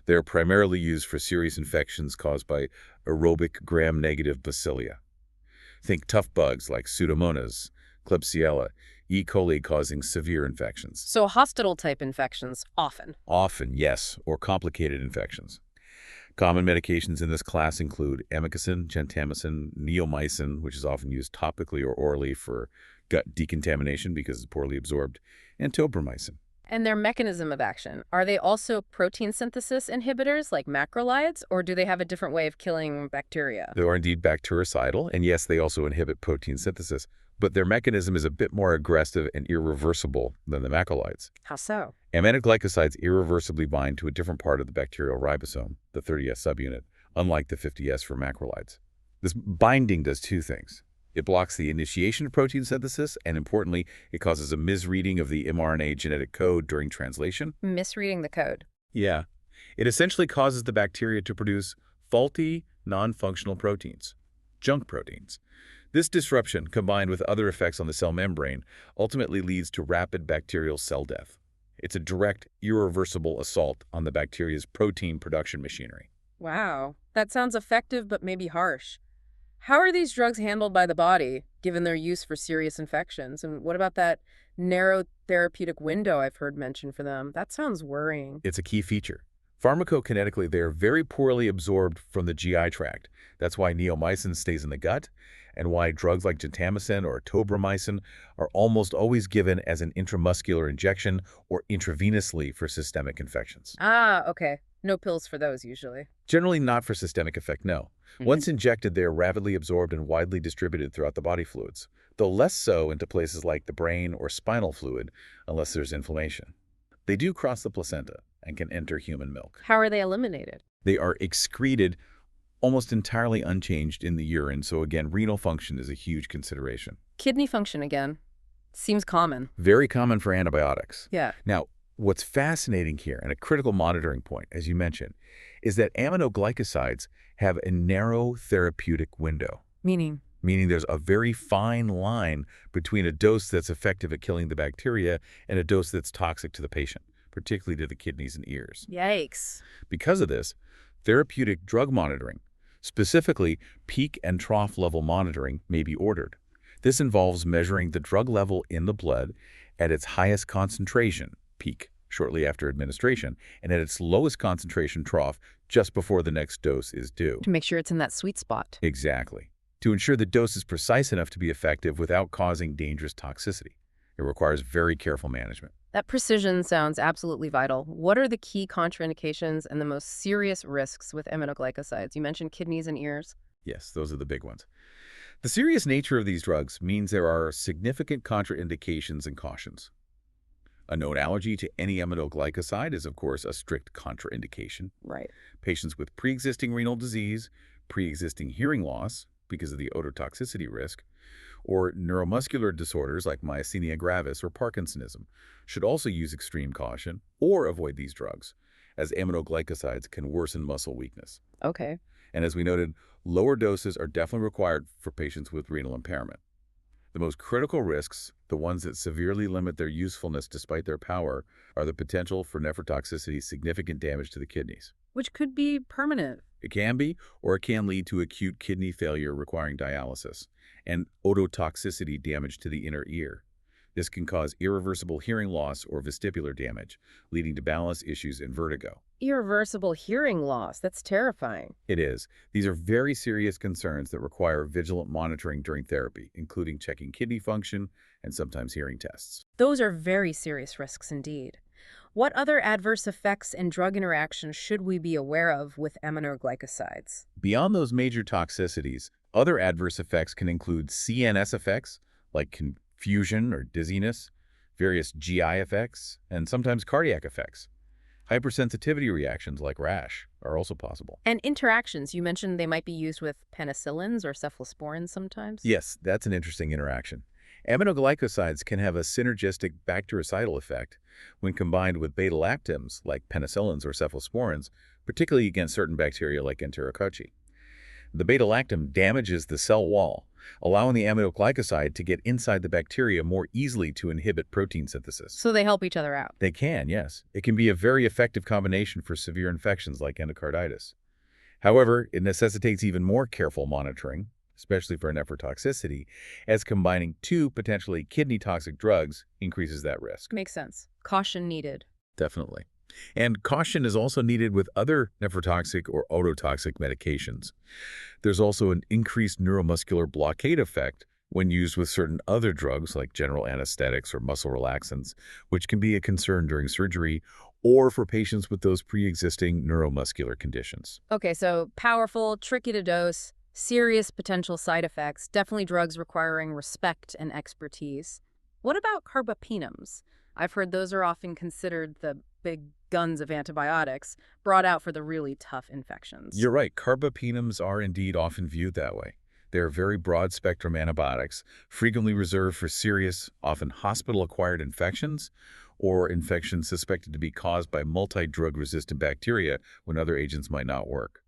They are primarily used for serious infections caused by aerobic gram-negative bacillia. Think tough bugs like Pseudomonas, Klebsiella, E. coli causing severe infections. So hospital-type infections, often. Often, yes, or complicated infections. Common medications in this class include amikacin, gentamicin, neomycin, which is often used topically or orally for gut decontamination because it's poorly absorbed, and tobramycin. And their mechanism of action, are they also protein synthesis inhibitors like macrolides, or do they have a different way of killing bacteria? They are indeed bactericidal, and yes, they also inhibit protein synthesis, but their mechanism is a bit more aggressive and irreversible than the macrolides. How so? Aminoglycosides irreversibly bind to a different part of the bacterial ribosome, the 30S subunit, unlike the 50S for macrolides. This binding does two things. It blocks the initiation of protein synthesis, and importantly, it causes a misreading of the mRNA genetic code during translation. Misreading the code. Yeah. It essentially causes the bacteria to produce faulty, non-functional proteins, junk proteins. This disruption, combined with other effects on the cell membrane, ultimately leads to rapid bacterial cell death. It's a direct, irreversible assault on the bacteria's protein production machinery. Wow, that sounds effective but maybe harsh. How are these drugs handled by the body, given their use for serious infections? And what about that narrow therapeutic window I've heard mentioned for them? That sounds worrying. It's a key feature. Pharmacokinetically, they are very poorly absorbed from the GI tract. That's why neomycin stays in the gut, and why drugs like gentamicin or tobramycin are almost always given as an intramuscular injection or intravenously for systemic infections. Ah, okay. No pills for those usually. Generally not for systemic effect, no. Once injected, they are rapidly absorbed and widely distributed throughout the body fluids, though less so into places like the brain or spinal fluid unless there's inflammation. They do cross the placenta and can enter human milk. How are they eliminated? They are excreted almost entirely unchanged in the urine, so again, renal function is a huge consideration. Kidney function again. Seems common. Very common for antibiotics. Yeah. Now, what's fascinating here, and a critical monitoring point, as you mentioned, is that aminoglycosides have a narrow therapeutic window, Meaning? meaning there's a very fine line between a dose that's effective at killing the bacteria and a dose that's toxic to the patient, particularly to the kidneys and ears. Yikes. Because of this, therapeutic drug monitoring, specifically peak and trough level monitoring, may be ordered. This involves measuring the drug level in the blood at its highest concentration, peak, shortly after administration, and at its lowest concentration, trough, just before the next dose is due. To make sure it's in that sweet spot. Exactly. To ensure the dose is precise enough to be effective without causing dangerous toxicity. It requires very careful management. That precision sounds absolutely vital. What are the key contraindications and the most serious risks with aminoglycosides? You mentioned kidneys and ears. Yes, those are the big ones. The serious nature of these drugs means there are significant contraindications and cautions. A known allergy to any aminoglycoside is, of course, a strict contraindication. Right. Patients with pre-existing renal disease, pre-existing hearing loss because of the ototoxicity risk, or neuromuscular disorders like myasthenia gravis or Parkinsonism should also use extreme caution or avoid these drugs, as aminoglycosides can worsen muscle weakness. Okay. And as we noted, lower doses are definitely required for patients with renal impairment. The most critical risks, the ones that severely limit their usefulness despite their power, are the potential for nephrotoxicity, significant damage to the kidneys. Which could be permanent. It can be, or it can lead to acute kidney failure requiring dialysis, and ototoxicity damage to the inner ear. This can cause irreversible hearing loss or vestibular damage, leading to balance issues and vertigo. Irreversible hearing loss. That's terrifying. It is. These are very serious concerns that require vigilant monitoring during therapy, including checking kidney function and sometimes hearing tests. Those are very serious risks indeed. What other adverse effects and drug interactions should we be aware of with aminoglycosides? Beyond those major toxicities, other adverse effects can include CNS effects, like confusion or dizziness, various GI effects, and sometimes cardiac effects. Hypersensitivity reactions like rash are also possible. And interactions, you mentioned they might be used with penicillins or cephalosporins sometimes? Yes, that's an interesting interaction. Aminoglycosides can have a synergistic bactericidal effect when combined with beta-lactams like penicillins or cephalosporins, particularly against certain bacteria like Enterococci. The beta-lactam damages the cell wall, allowing the aminoglycoside to get inside the bacteria more easily to inhibit protein synthesis. So they help each other out. They can, yes. It can be a very effective combination for severe infections like endocarditis. However, it necessitates even more careful monitoring, especially for nephrotoxicity, as combining two potentially kidney-toxic drugs increases that risk. Makes sense. Caution needed. Definitely. And caution is also needed with other nephrotoxic or ototoxic medications. There's also an increased neuromuscular blockade effect when used with certain other drugs like general anesthetics or muscle relaxants, which can be a concern during surgery or for patients with those pre-existing neuromuscular conditions. Okay, so powerful, tricky to dose, serious potential side effects, definitely drugs requiring respect and expertise. What about carbapenems? I've heard those are often considered the big guns of antibiotics, brought out for the really tough infections. You're right, carbapenems are indeed often viewed that way. They're very broad-spectrum antibiotics, frequently reserved for serious, often hospital-acquired infections or infections suspected to be caused by multi-drug-resistant bacteria when other agents might not work.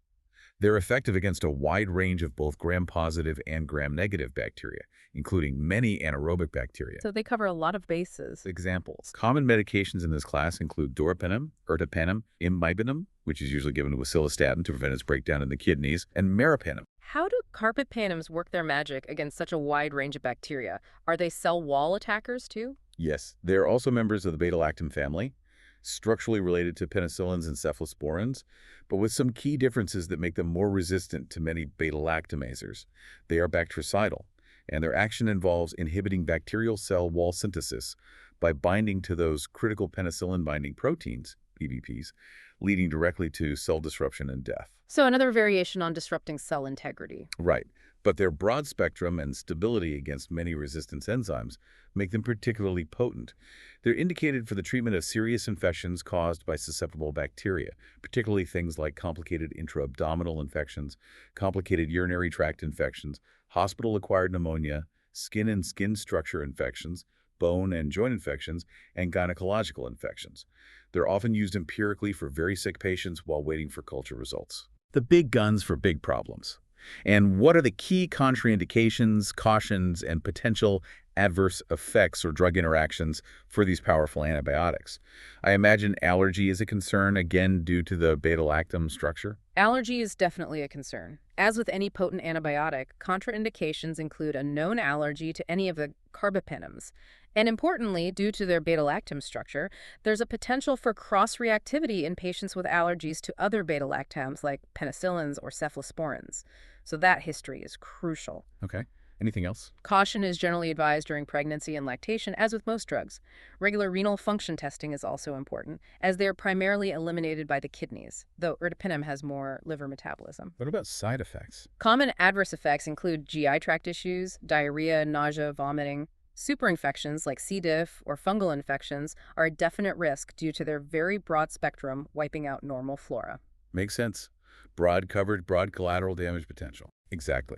They're effective against a wide range of both gram-positive and gram-negative bacteria, including many anaerobic bacteria. So they cover a lot of bases. Examples. Common medications in this class include doripenem, ertapenem, imibinum, which is usually given with cilastatin to prevent its breakdown in the kidneys, and meropenem. How do carbapenems work their magic against such a wide range of bacteria? Are they cell wall attackers too? Yes, they are also members of the beta-lactam family, structurally related to penicillins and cephalosporins, but with some key differences that make them more resistant to many beta-lactamazers. They are bactericidal, and their action involves inhibiting bacterial cell wall synthesis by binding to those critical penicillin-binding proteins, PBPs, leading directly to cell disruption and death. So another variation on disrupting cell integrity. Right, but their broad spectrum and stability against many resistance enzymes make them particularly potent. They're indicated for the treatment of serious infections caused by susceptible bacteria, particularly things like complicated intra-abdominal infections, complicated urinary tract infections, hospital-acquired pneumonia, skin and skin structure infections, bone and joint infections, and gynecological infections. They're often used empirically for very sick patients while waiting for culture results. The big guns for big problems. And what are the key contraindications, cautions, and potential adverse effects or drug interactions for these powerful antibiotics? I imagine allergy is a concern, again, due to the beta-lactam structure. Allergy is definitely a concern. As with any potent antibiotic, contraindications include a known allergy to any of the carbapenems. And importantly, due to their beta-lactam structure, there's a potential for cross-reactivity in patients with allergies to other beta-lactams like penicillins or cephalosporins. So that history is crucial. Okay. Anything else? Caution is generally advised during pregnancy and lactation, as with most drugs. Regular renal function testing is also important, as they are primarily eliminated by the kidneys, though ertapenem has more liver metabolism. What about side effects? Common adverse effects include GI tract issues, diarrhea, nausea, vomiting. Superinfections like C. diff or fungal infections are a definite risk due to their very broad spectrum wiping out normal flora. Makes sense. Broad coverage, broad collateral damage potential. Exactly.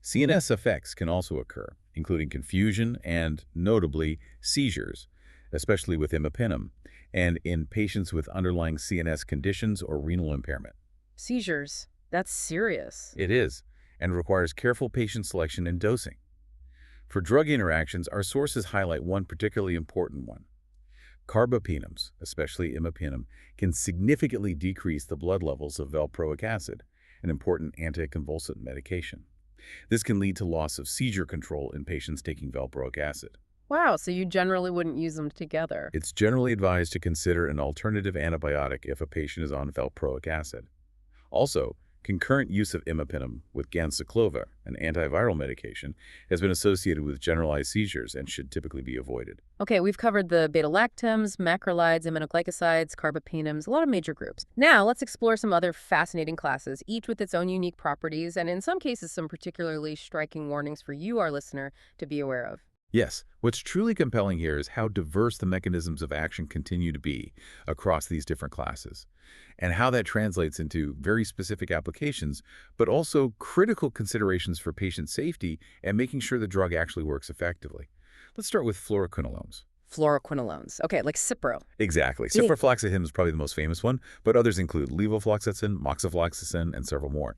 CNS effects can also occur, including confusion and, notably, seizures, especially with imipenem, and in patients with underlying CNS conditions or renal impairment. Seizures. That's serious. It is, and requires careful patient selection and dosing. For drug interactions, our sources highlight one particularly important one. Carbapenems, especially imipenem, can significantly decrease the blood levels of valproic acid, an important anticonvulsant medication. This can lead to loss of seizure control in patients taking valproic acid. Wow, so you generally wouldn't use them together. It's generally advised to consider an alternative antibiotic if a patient is on valproic acid. Also, concurrent use of imipenem with ganciclova, an antiviral medication, has been associated with generalized seizures and should typically be avoided. Okay, we've covered the beta-lactams, macrolides, aminoglycosides, carbapenems, a lot of major groups. Now, let's explore some other fascinating classes, each with its own unique properties, and in some cases, some particularly striking warnings for you, our listener, to be aware of. Yes, what's truly compelling here is how diverse the mechanisms of action continue to be across these different classes, and how that translates into very specific applications, but also critical considerations for patient safety and making sure the drug actually works effectively. Let's start with fluoroquinolones. Fluoroquinolones. Okay, like Cipro. Exactly. Yeah. Ciprofloxacin is probably the most famous one, but others include levofloxacin, moxifloxacin, and several more.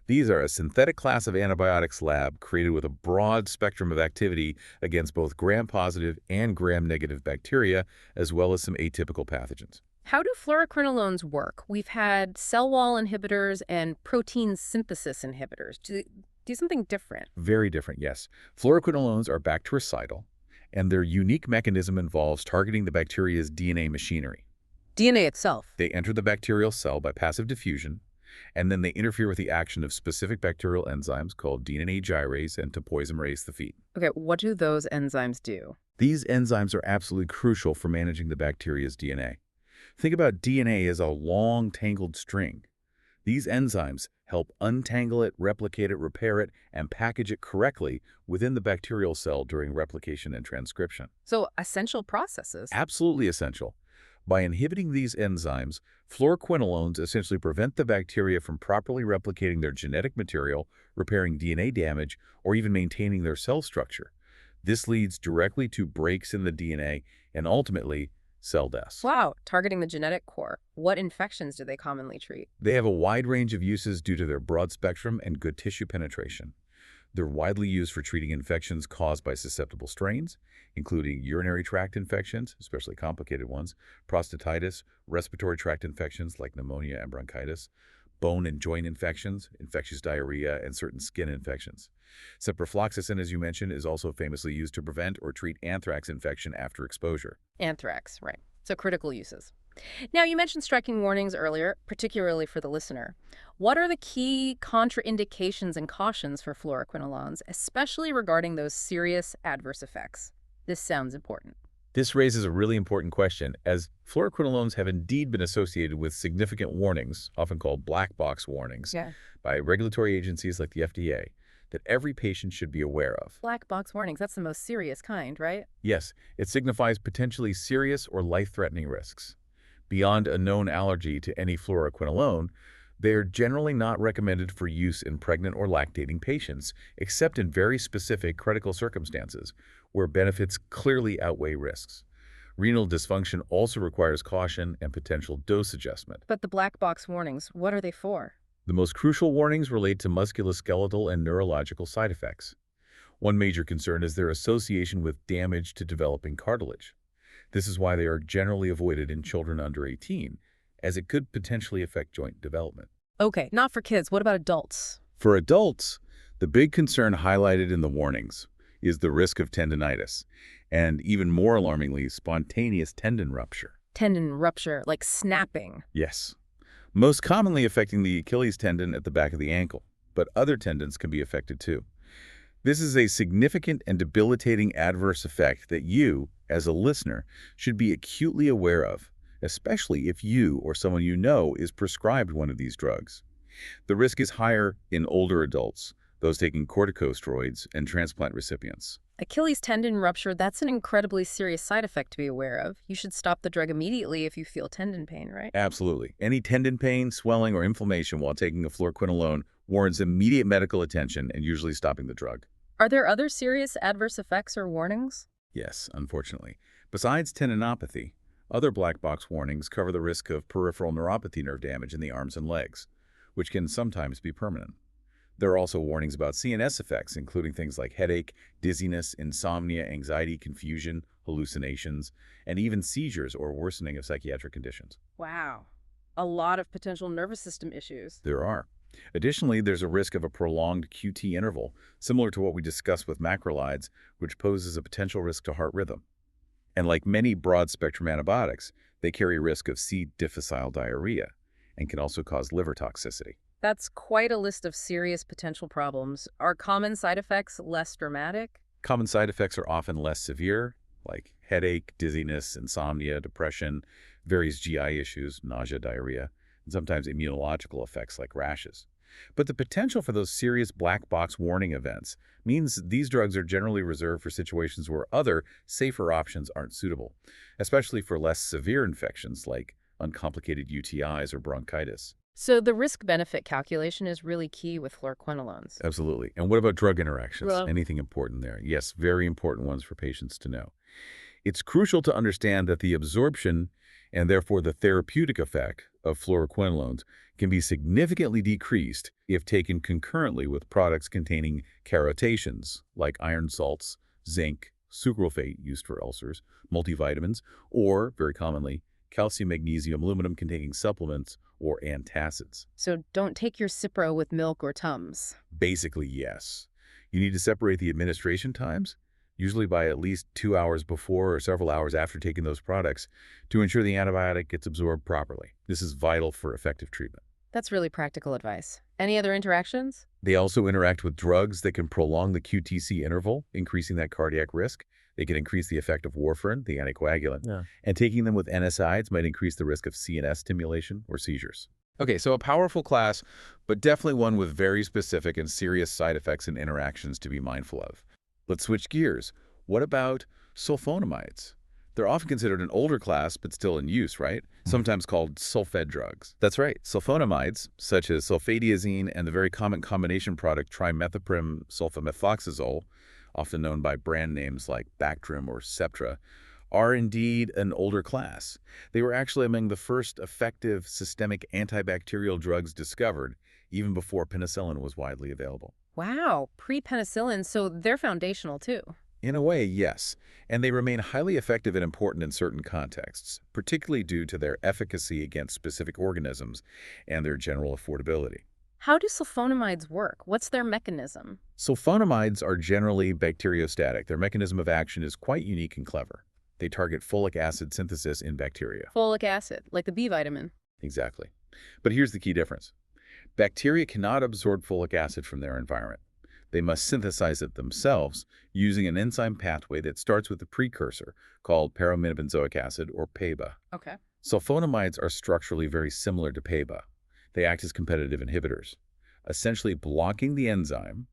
These are a synthetic class of antibiotics lab created with a broad spectrum of activity against both gram-positive and gram-negative bacteria, as well as some atypical pathogens. How do fluoroquinolones work? We've had cell wall inhibitors and protein synthesis inhibitors. Do something different. Very different, yes. Fluoroquinolones are bactericidal, and their unique mechanism involves targeting the bacteria's DNA machinery. DNA itself. They enter the bacterial cell by passive diffusion, and then they interfere with the action of specific bacterial enzymes called DNA gyrase and topoisomerase the feet. Okay, what do those enzymes do? These enzymes are absolutely crucial for managing the bacteria's DNA. Think about DNA as a long, tangled string. These enzymes help untangle it, replicate it, repair it, and package it correctly within the bacterial cell during replication and transcription. So, essential processes. Absolutely essential. By inhibiting these enzymes, fluoroquinolones essentially prevent the bacteria from properly replicating their genetic material, repairing DNA damage, or even maintaining their cell structure. This leads directly to breaks in the DNA and ultimately cell deaths. Wow, targeting the genetic core. What infections do they commonly treat? They have a wide range of uses due to their broad spectrum and good tissue penetration. They're widely used for treating infections caused by susceptible strains, including urinary tract infections, especially complicated ones, prostatitis, respiratory tract infections like pneumonia and bronchitis, bone and joint infections, infectious diarrhea, and certain skin infections. Ciprofloxacin, as you mentioned, is also famously used to prevent or treat anthrax infection after exposure. Anthrax, right. So, critical uses. Now, you mentioned striking warnings earlier, particularly for the listener. What are the key contraindications and cautions for fluoroquinolones, especially regarding those serious adverse effects? This sounds important. This raises a really important question, as fluoroquinolones have indeed been associated with significant warnings, often called black box warnings, Yeah. by regulatory agencies like the FDA, that every patient should be aware of. Black box warnings, that's the most serious kind, right? Yes, it signifies potentially serious or life-threatening risks. Beyond a known allergy to any fluoroquinolone, they are generally not recommended for use in pregnant or lactating patients, except in very specific critical circumstances where benefits clearly outweigh risks. Renal dysfunction also requires caution and potential dose adjustment. But the black box warnings, what are they for? The most crucial warnings relate to musculoskeletal and neurological side effects. One major concern is their association with damage to developing cartilage. This is why they are generally avoided in children under 18, as it could potentially affect joint development. Okay, not for kids. What about adults? For adults, the big concern highlighted in the warnings is the risk of tendinitis, and even more alarmingly, spontaneous tendon rupture. Tendon rupture, like snapping. Yes, most commonly affecting the Achilles tendon at the back of the ankle, but other tendons can be affected too. This is a significant and debilitating adverse effect that you, as a listener, should be acutely aware of, especially if you or someone you know is prescribed one of these drugs. The risk is higher in older adults, those taking corticosteroids, and transplant recipients. Achilles tendon rupture, that's an incredibly serious side effect to be aware of. You should stop the drug immediately if you feel tendon pain, right? Absolutely. Any tendon pain, swelling, or inflammation while taking a fluoroquinolone warrants immediate medical attention and usually stopping the drug. Are there other serious adverse effects or warnings? Yes, unfortunately. Besides tendinopathy, other black box warnings cover the risk of peripheral neuropathy nerve damage in the arms and legs, which can sometimes be permanent. There are also warnings about CNS effects, including things like headache, dizziness, insomnia, anxiety, confusion, hallucinations, and even seizures or worsening of psychiatric conditions. Wow. A lot of potential nervous system issues. There are. Additionally, there's a risk of a prolonged QT interval, similar to what we discussed with macrolides, which poses a potential risk to heart rhythm. And like many broad-spectrum antibiotics, they carry a risk of C. difficile diarrhea and can also cause liver toxicity. That's quite a list of serious potential problems. Are common side effects less dramatic? Common side effects are often less severe, like headache, dizziness, insomnia, depression, various GI issues, nausea, diarrhea, and sometimes immunological effects like rashes. But the potential for those serious black box warning events means these drugs are generally reserved for situations where other, safer options aren't suitable, especially for less severe infections like uncomplicated UTIs or bronchitis. So the risk-benefit calculation is really key with fluoroquinolones. Absolutely. And what about drug interactions? Well, Anything important there? Yes, very important ones for patients to know. It's crucial to understand that the absorption and therefore the therapeutic effect of fluoroquinolones can be significantly decreased if taken concurrently with products containing carotations like iron salts, zinc, sucralfate used for ulcers, multivitamins, or, very commonly, calcium, magnesium, aluminum containing supplements or antacids. So don't take your Cipro with milk or Tums. Basically, yes. You need to separate the administration times. usually by at least 2 hours before or several hours after taking those products, to ensure the antibiotic gets absorbed properly. This is vital for effective treatment. That's really practical advice. Any other interactions? They also interact with drugs that can prolong the QTC interval, increasing that cardiac risk. They can increase the effect of warfarin, the anticoagulant, Yeah. and taking them with NSAIDs might increase the risk of CNS stimulation or seizures. Okay, so a powerful class, but definitely one with very specific and serious side effects and interactions to be mindful of. Let's switch gears. What about sulfonamides? They're often considered an older class, but still in use, right? Sometimes called sulfed drugs. That's right. Sulfonamides, such as sulfadiazine and the very common combination product trimethoprim sulfamethoxazole, often known by brand names like Bactrim or Septra, are indeed an older class. They were actually among the first effective systemic antibacterial drugs discovered, even before penicillin was widely available. Wow, pre-penicillin, so they're foundational too. In a way, yes, and they remain highly effective and important in certain contexts, particularly due to their efficacy against specific organisms and their general affordability. How do sulfonamides work? What's their mechanism? Sulfonamides are generally bacteriostatic. Their mechanism of action is quite unique and clever. They target folic acid synthesis in bacteria. Folic acid, like the B vitamin. Exactly. But here's the key difference. Bacteria cannot absorb folic acid from their environment. They must synthesize it themselves using an enzyme pathway that starts with a precursor called paraminobenzoic acid, or PABA. Okay. Sulfonamides are structurally very similar to PABA. They act as competitive inhibitors, essentially blocking the enzyme,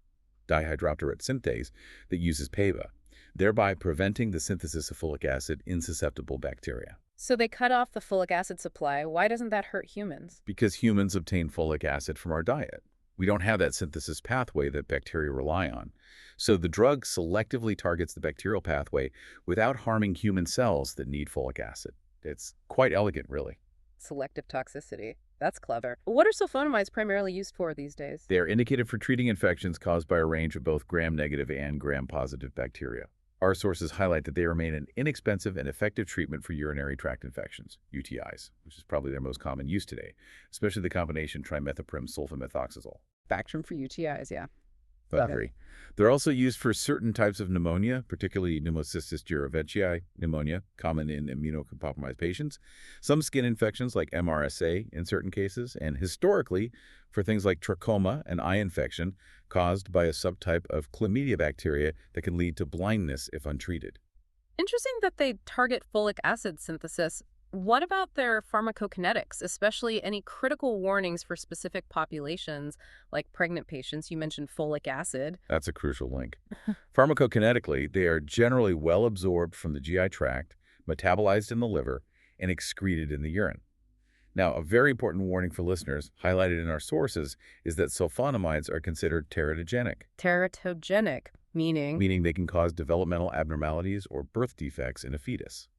dihydroapatite synthase, that uses PABA, thereby preventing the synthesis of folic acid in susceptible bacteria. So they cut off the folic acid supply. Why doesn't that hurt humans? Because humans obtain folic acid from our diet. We don't have that synthesis pathway that bacteria rely on. So the drug selectively targets the bacterial pathway without harming human cells that need folic acid. It's quite elegant, really. Selective toxicity. That's clever. What are sulfonamides primarily used for these days? They are indicated for treating infections caused by a range of both gram-negative and gram-positive bacteria. Our sources highlight that they remain an inexpensive and effective treatment for urinary tract infections, UTIs, which is probably their most common use today, especially the combination trimethoprim sulfamethoxazole. Bactrim for UTIs, yeah. But agree. They're also used for certain types of pneumonia, particularly pneumocystis jirovecii pneumonia, common in immunocompromised patients, some skin infections like MRSA in certain cases, and historically for things like trachoma and eye infection caused by a subtype of chlamydia bacteria that can lead to blindness if untreated. Interesting that they target folic acid synthesis. What about their pharmacokinetics, especially any critical warnings for specific populations, like pregnant patients? You mentioned folic acid. That's a crucial link. Pharmacokinetically, they are generally well absorbed from the GI tract, metabolized in the liver, and excreted in the urine. Now, a very important warning for listeners, highlighted in our sources, is that sulfonamides are considered teratogenic. Teratogenic, meaning? Meaning they can cause developmental abnormalities or birth defects in a fetus.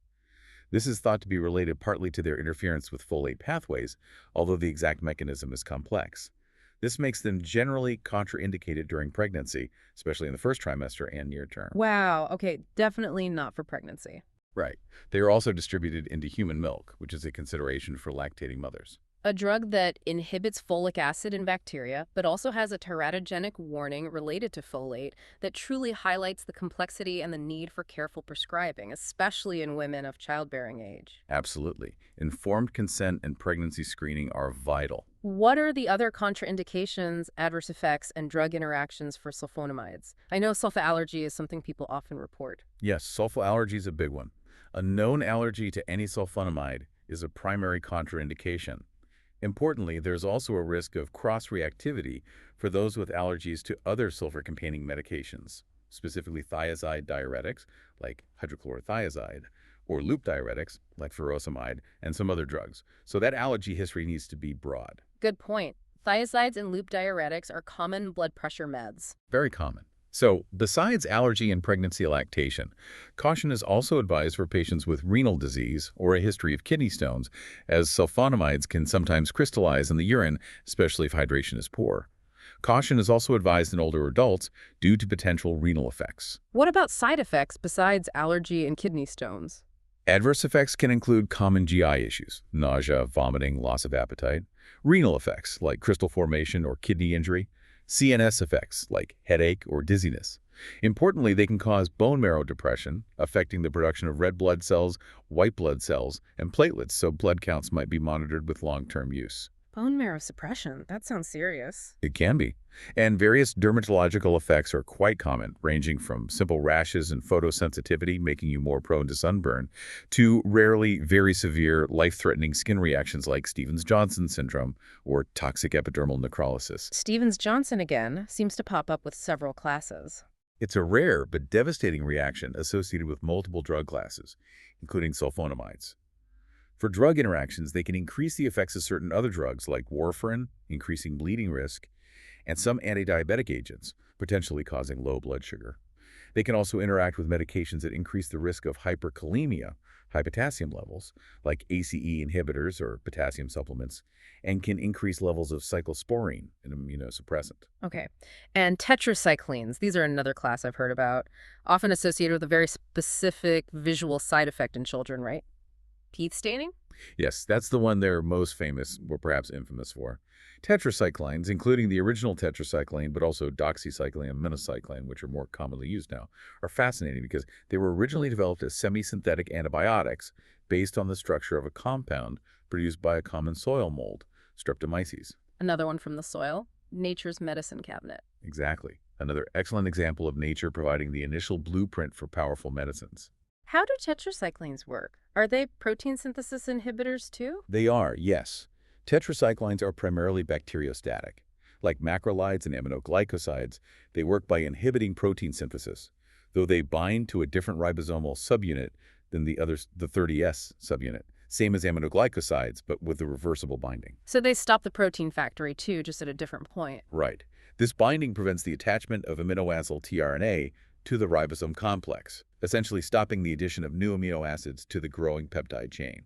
This is thought to be related partly to their interference with folate pathways, although the exact mechanism is complex. This makes them generally contraindicated during pregnancy, especially in the first trimester and near term. Wow, okay, definitely not for pregnancy. Right. They are also distributed into human milk, which is a consideration for lactating mothers. A drug that inhibits folic acid in bacteria, but also has a teratogenic warning related to folate that truly highlights the complexity and the need for careful prescribing, especially in women of childbearing age. Absolutely. Informed consent and pregnancy screening are vital. What are the other contraindications, adverse effects, and drug interactions for sulfonamides? I know sulfa allergy is something people often report. Yes, sulfa allergy is a big one. A known allergy to any sulfonamide is a primary contraindication. Importantly, there's also a risk of cross-reactivity for those with allergies to other sulfur-containing medications, specifically thiazide diuretics like hydrochlorothiazide, or loop diuretics like furosemide, and some other drugs. So that allergy history needs to be broad. Good point. Thiazides and loop diuretics are common blood pressure meds. Very common. So, besides allergy and pregnancy lactation, caution is also advised for patients with renal disease or a history of kidney stones, as sulfonamides can sometimes crystallize in the urine, especially if hydration is poor. Caution is also advised in older adults due to potential renal effects. What about side effects besides allergy and kidney stones? Adverse effects can include common GI issues, nausea, vomiting, loss of appetite, renal effects like crystal formation or kidney injury, CNS effects like headache or dizziness. Importantly, they can cause bone marrow depression, affecting the production of red blood cells, white blood cells, and platelets, so blood counts might be monitored with long-term use. Bone marrow suppression. That sounds serious. It can be. And various dermatological effects are quite common, ranging from simple rashes and photosensitivity, making you more prone to sunburn, to rarely very severe, life-threatening skin reactions like Stevens-Johnson syndrome or toxic epidermal necrolysis. Stevens-Johnson again seems to pop up with several classes. It's a rare but devastating reaction associated with multiple drug classes, including sulfonamides. For drug interactions, they can increase the effects of certain other drugs like warfarin, increasing bleeding risk, and some anti-diabetic agents, potentially causing low blood sugar. They can also interact with medications that increase the risk of hyperkalemia, high potassium levels, like ACE inhibitors or potassium supplements, and can increase levels of cyclosporine, an immunosuppressant. Okay. And tetracyclines, these are another class I've heard about, often associated with a very specific visual side effect in children, right? Teeth staining? Yes, that's the one they're most famous, or perhaps infamous for. Tetracyclines, including the original tetracycline, but also doxycycline and minocycline, which are more commonly used now, are fascinating because they were originally developed as semi-synthetic antibiotics based on the structure of a compound produced by a common soil mold, Streptomyces. Another one from the soil. Nature's medicine cabinet. Exactly. Another excellent example of nature providing the initial blueprint for powerful medicines. How do tetracyclines work? Are they protein synthesis inhibitors too? They are, yes. Tetracyclines are primarily bacteriostatic. Like macrolides and aminoglycosides, they work by inhibiting protein synthesis, though they bind to a different ribosomal subunit than the 30S subunit, same as aminoglycosides, but with the reversible binding. So they stop the protein factory too, just at a different point. Right. This binding prevents the attachment of aminoacyl tRNA to the ribosome complex, essentially stopping the addition of new amino acids to the growing peptide chain.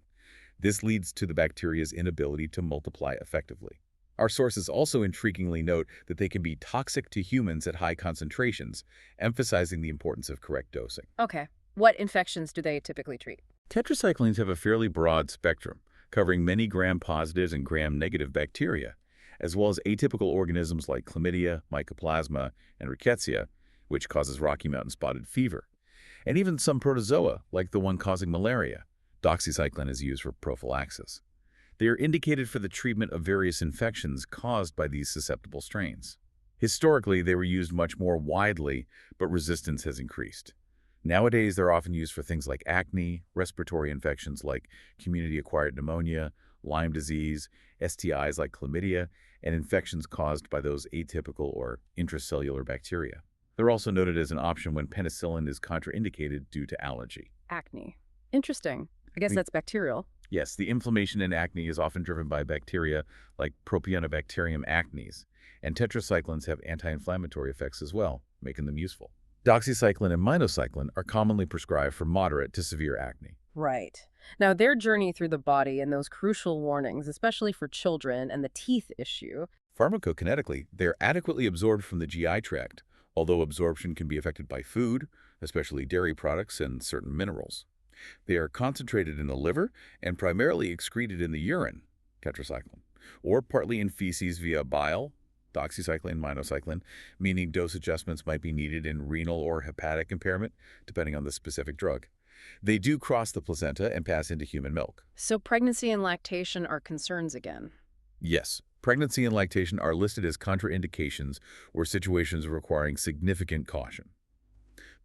This leads to the bacteria's inability to multiply effectively. Our sources also intriguingly note that they can be toxic to humans at high concentrations, emphasizing the importance of correct dosing. Okay. What infections do they typically treat? Tetracyclines have a fairly broad spectrum, covering many gram-positives and gram-negative bacteria, as well as atypical organisms like chlamydia, mycoplasma, and rickettsia, which causes Rocky Mountain spotted fever, and even some protozoa, like the one causing malaria. Doxycycline is used for prophylaxis. They are indicated for the treatment of various infections caused by these susceptible strains. Historically, they were used much more widely, but resistance has increased. Nowadays, they're often used for things like acne, respiratory infections like community-acquired pneumonia, Lyme disease, STIs like chlamydia, and infections caused by those atypical or intracellular bacteria. They're also noted as an option when penicillin is contraindicated due to allergy. Acne. Interesting. I guess I mean, that's bacterial. Yes, the inflammation in acne is often driven by bacteria like Propionibacterium acnes, and tetracyclines have anti-inflammatory effects as well, making them useful. Doxycycline and minocycline are commonly prescribed for moderate to severe acne. Right. Now, their journey through the body and those crucial warnings, especially for children and the teeth issue. Pharmacokinetically, they are adequately absorbed from the GI tract, although absorption can be affected by food, especially dairy products and certain minerals. They are concentrated in the liver and primarily excreted in the urine, tetracycline, or partly in feces via bile, doxycycline, minocycline, meaning dose adjustments might be needed in renal or hepatic impairment, depending on the specific drug. They do cross the placenta and pass into human milk. So pregnancy and lactation are concerns again. Yes, pregnancy and lactation are listed as contraindications or situations requiring significant caution.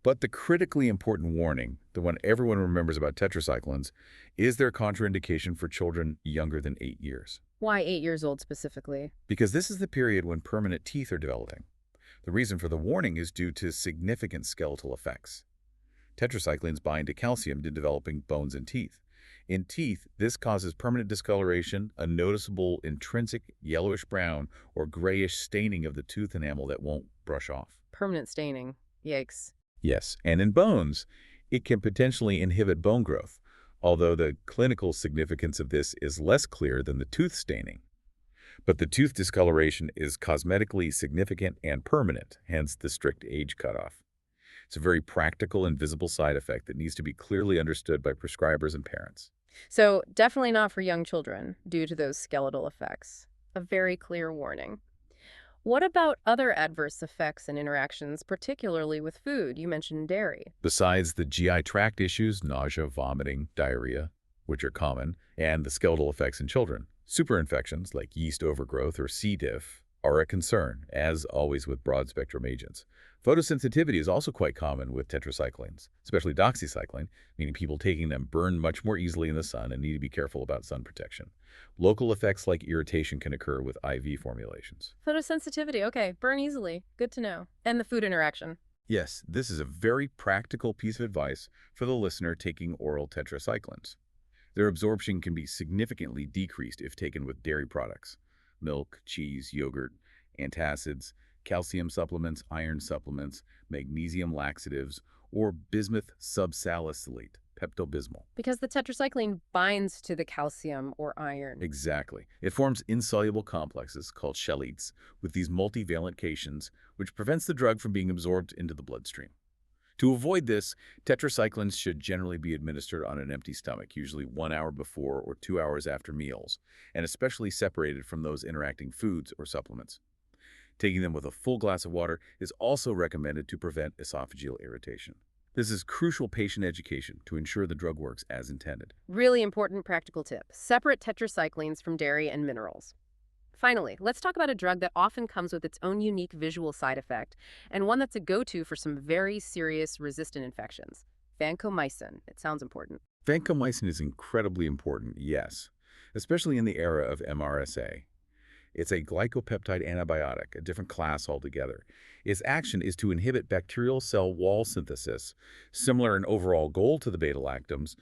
But the critically important warning, the one everyone remembers about tetracyclines, is their contraindication for children younger than 8 years. Why 8 years old specifically? Because this is the period when permanent teeth are developing. The reason for the warning is due to significant skeletal effects. Tetracyclines bind to calcium in developing bones and teeth. In teeth, this causes permanent discoloration, a noticeable intrinsic yellowish-brown or grayish staining of the tooth enamel that won't brush off. Permanent staining. Yikes. Yes, and in bones, it can potentially inhibit bone growth, although the clinical significance of this is less clear than the tooth staining. But the tooth discoloration is cosmetically significant and permanent, hence the strict age cutoff. It's a very practical and visible side effect that needs to be clearly understood by prescribers and parents. So definitely not for young children due to those skeletal effects. A very clear warning. What about other adverse effects and interactions, particularly with food? You mentioned dairy. Besides the GI tract issues, nausea, vomiting, diarrhea, which are common, and the skeletal effects in children, superinfections like yeast overgrowth or C. diff are a concern, as always with broad-spectrum agents. Photosensitivity is also quite common with tetracyclines, especially doxycycline, meaning people taking them burn much more easily in the sun and need to be careful about sun protection. Local effects like irritation can occur with IV formulations. Photosensitivity, okay, burn easily. Good to know. And the food interaction. Yes, this is a very practical piece of advice for the listener taking oral tetracyclines. Their absorption can be significantly decreased if taken with dairy products, milk, cheese, yogurt, antacids, calcium supplements, iron supplements, magnesium laxatives, or bismuth subsalicylate, Pepto-Bismol. Because the tetracycline binds to the calcium or iron. Exactly. It forms insoluble complexes called chelates with these multivalent cations, which prevents the drug from being absorbed into the bloodstream. To avoid this, tetracyclines should generally be administered on an empty stomach, usually 1 hour before or 2 hours after meals, and especially separated from those interacting foods or supplements. Taking them with a full glass of water is also recommended to prevent esophageal irritation. This is crucial patient education to ensure the drug works as intended. Really important practical tip. Separate tetracyclines from dairy and minerals. Finally, let's talk about a drug that often comes with its own unique visual side effect, and one that's a go-to for some very serious resistant infections. Vancomycin. It sounds important. Vancomycin is incredibly important, yes, especially in the era of MRSA. It's a glycopeptide antibiotic, a different class altogether. Its action is to inhibit bacterial cell wall synthesis, similar in overall goal to the beta-lactams,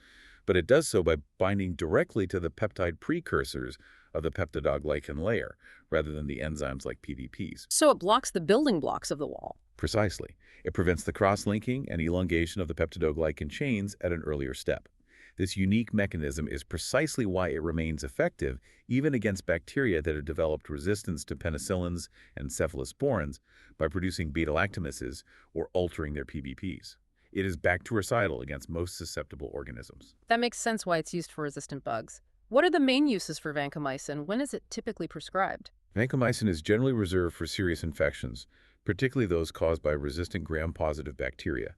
but it does so by binding directly to the peptide precursors of the peptidoglycan layer, rather than the enzymes like PDPs. So it blocks the building blocks of the wall. Precisely. It prevents the cross-linking and elongation of the peptidoglycan chains at an earlier step. This unique mechanism is precisely why it remains effective even against bacteria that have developed resistance to penicillins and cephalosporins by producing beta-lactamases or altering their PBPs. It is bactericidal against most susceptible organisms. That makes sense why it's used for resistant bugs. What are the main uses for vancomycin? When is it typically prescribed? Vancomycin is generally reserved for serious infections, particularly those caused by resistant gram-positive bacteria.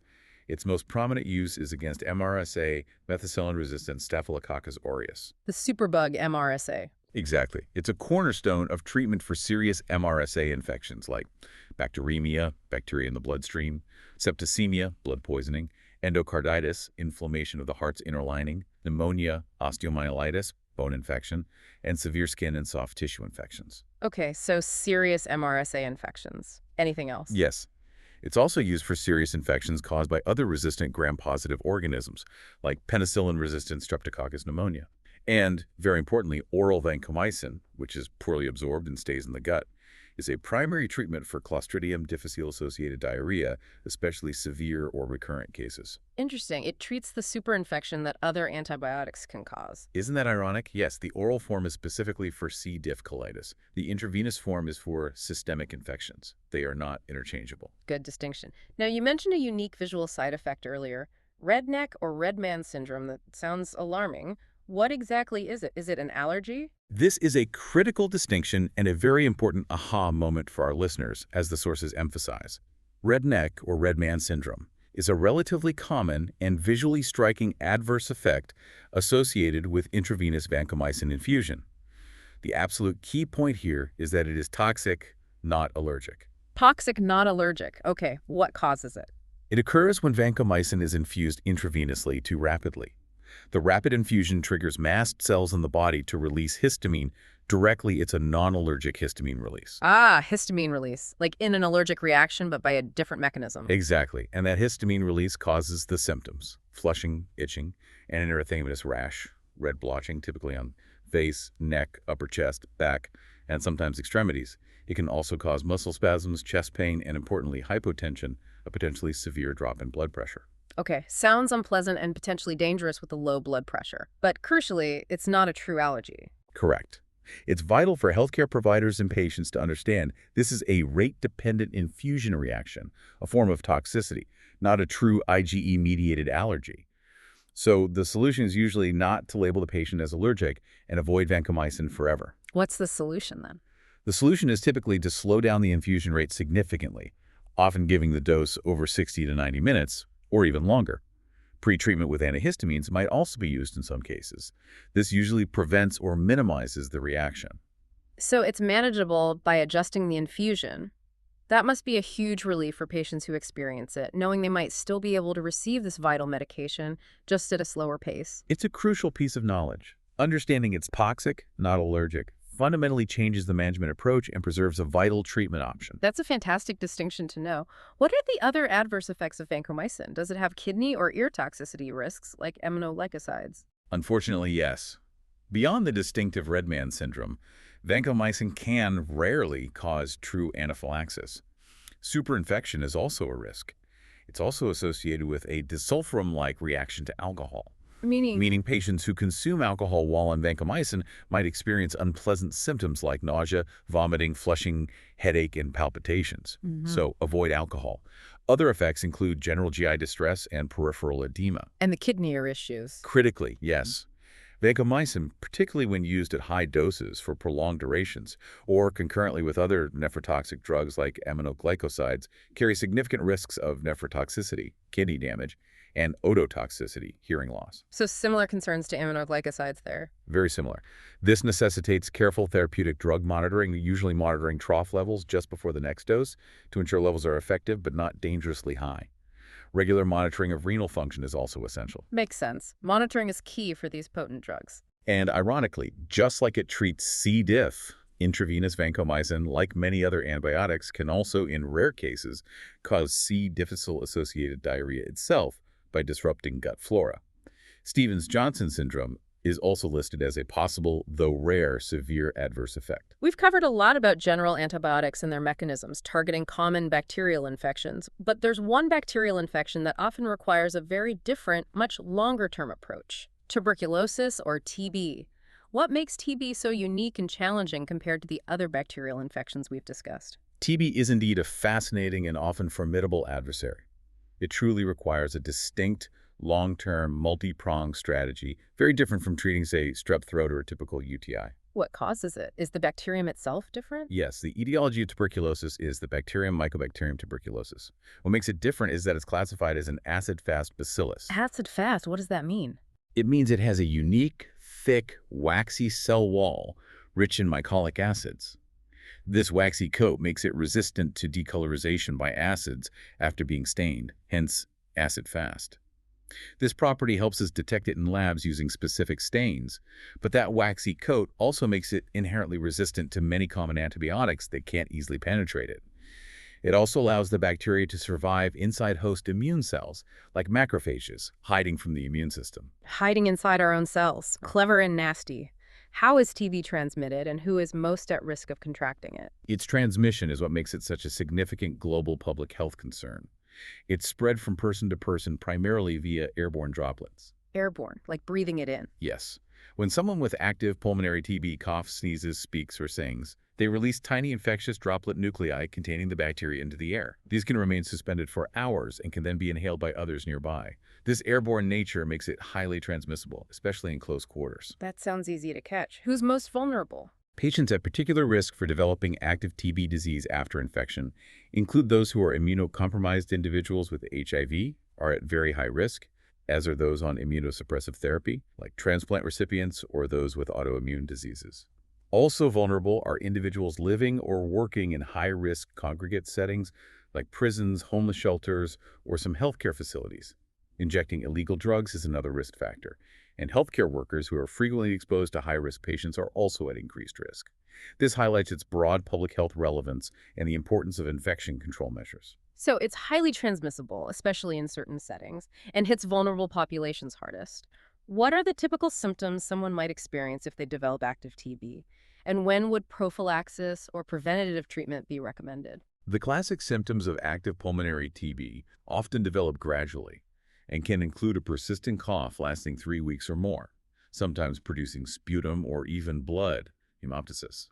Its most prominent use is against MRSA, methicillin-resistant Staphylococcus aureus. The superbug MRSA. Exactly. It's a cornerstone of treatment for serious MRSA infections like bacteremia, bacteria in the bloodstream, septicemia, blood poisoning, endocarditis, inflammation of the heart's inner lining, pneumonia, osteomyelitis, bone infection, and severe skin and soft tissue infections. Okay, so serious MRSA infections. Anything else? Yes. It's also used for serious infections caused by other resistant gram-positive organisms, like penicillin-resistant Streptococcus pneumonia. And, very importantly, oral vancomycin, which is poorly absorbed and stays in the gut, is a primary treatment for Clostridium difficile-associated diarrhea, especially severe or recurrent cases. Interesting. It treats the superinfection that other antibiotics can cause. Isn't that ironic? Yes, the oral form is specifically for C. diff colitis. The intravenous form is for systemic infections. They are not interchangeable. Good distinction. Now, you mentioned a unique visual side effect earlier. Redneck or red man syndrome. That sounds alarming. What exactly is it? Is it an allergy? This is a critical distinction and a very important aha moment for our listeners, as the sources emphasize. Redneck or red man syndrome is a relatively common and visually striking adverse effect associated with intravenous vancomycin infusion. The absolute key point here is that it is toxic, not allergic. Toxic, not allergic. Okay, what causes it? It occurs when vancomycin is infused intravenously too rapidly. The rapid infusion triggers mast cells in the body to release histamine. Directly, it's a non-allergic histamine release. Ah, histamine release. Like in an allergic reaction, but by a different mechanism. Exactly, and that histamine release causes the symptoms: flushing, itching, and an erythematous rash, red blotching, typically on face, neck, upper chest, back, and sometimes extremities. It can also cause muscle spasms, chest pain, and importantly, hypotension, a potentially severe drop in blood pressure. Okay, sounds unpleasant and potentially dangerous with a low blood pressure. But crucially, it's not a true allergy. Correct. It's vital for healthcare providers and patients to understand this is a rate-dependent infusion reaction, a form of toxicity, not a true IgE-mediated allergy. So the solution is usually not to label the patient as allergic and avoid vancomycin forever. What's the solution then? The solution is typically to slow down the infusion rate significantly, often giving the dose over 60 to 90 minutes, or even longer. Pre-treatment with antihistamines might also be used in some cases. This usually prevents or minimizes the reaction. So it's manageable by adjusting the infusion. That must be a huge relief for patients who experience it, knowing they might still be able to receive this vital medication, just at a slower pace. It's a crucial piece of knowledge. Understanding it's toxic, not allergic, fundamentally changes the management approach and preserves a vital treatment option. That's a fantastic distinction to know. What are the other adverse effects of vancomycin? Does it have kidney or ear toxicity risks, like aminoglycosides? Unfortunately, yes. Beyond the distinctive red man syndrome, vancomycin can rarely cause true anaphylaxis. Superinfection is also a risk. It's also associated with a disulfiram-like reaction to alcohol, Meaning, meaning patients who consume alcohol while on vancomycin might experience unpleasant symptoms like nausea, vomiting, flushing, headache, and palpitations. So avoid alcohol. Other effects include general GI distress and peripheral edema. and the kidney are issues. Critically, yes. Vancomycin, particularly when used at high doses for prolonged durations or concurrently with other nephrotoxic drugs like aminoglycosides, carry significant risks of nephrotoxicity, kidney damage, and ototoxicity, hearing loss. So similar concerns to aminoglycosides there. Very similar. This necessitates careful therapeutic drug monitoring, usually monitoring trough levels just before the next dose to ensure levels are effective but not dangerously high. Regular monitoring of renal function is also essential. Makes sense. Monitoring is key for these potent drugs. And ironically, just like it treats C. diff, intravenous vancomycin, like many other antibiotics, can also, in rare cases, cause C. difficile-associated diarrhea itself by disrupting gut flora. Stevens-Johnson syndrome is also listed as a possible, though rare, severe adverse effect. We've covered a lot about general antibiotics and their mechanisms, targeting common bacterial infections, but there's one bacterial infection that often requires a very different, much longer-term approach: tuberculosis, or TB. What makes TB so unique and challenging compared to the other bacterial infections we've discussed? TB is indeed a fascinating and often formidable adversary. It truly requires a distinct, long-term, multi-pronged strategy, very different from treating, say, strep throat or a typical UTI. What causes it? Is the bacterium itself different? Yes, the etiology of tuberculosis is the bacterium Mycobacterium tuberculosis. What makes it different is that it's classified as an acid-fast bacillus. Acid-fast, what does that mean? It means it has a unique, thick, waxy cell wall rich in mycolic acids. This waxy coat makes it resistant to decolorization by acids after being stained, hence acid-fast. This property helps us detect it in labs using specific stains, but that waxy coat also makes it inherently resistant to many common antibiotics that can't easily penetrate it. It also allows the bacteria to survive inside host immune cells, like macrophages, hiding from the immune system. Hiding inside our own cells. Clever and nasty. How is TB transmitted, and who is most at risk of contracting it? Its transmission is what makes it such a significant global public health concern. It's spread from person to person primarily via airborne droplets. Airborne, like breathing it in. Yes. When someone with active pulmonary TB coughs, sneezes, speaks, or sings, they release tiny infectious droplet nuclei containing the bacteria into the air. These can remain suspended for hours and can then be inhaled by others nearby. This airborne nature makes it highly transmissible, especially in close quarters. That sounds easy to catch. Who's most vulnerable? Patients at particular risk for developing active TB disease after infection include those who are immunocompromised. Individuals with HIV are at very high risk, as are those on immunosuppressive therapy, like transplant recipients or those with autoimmune diseases. Also vulnerable are individuals living or working in high-risk congregate settings, like prisons, homeless shelters, or some healthcare facilities. Injecting illegal drugs is another risk factor, and healthcare workers who are frequently exposed to high-risk patients are also at increased risk. This highlights its broad public health relevance and the importance of infection control measures. So it's highly transmissible, especially in certain settings, and hits vulnerable populations hardest. What are the typical symptoms someone might experience if they develop active TB? And when would prophylaxis or preventative treatment be recommended? The classic symptoms of active pulmonary TB often develop gradually and can include a persistent cough lasting 3 weeks or more, sometimes producing sputum or even blood, hemoptysis.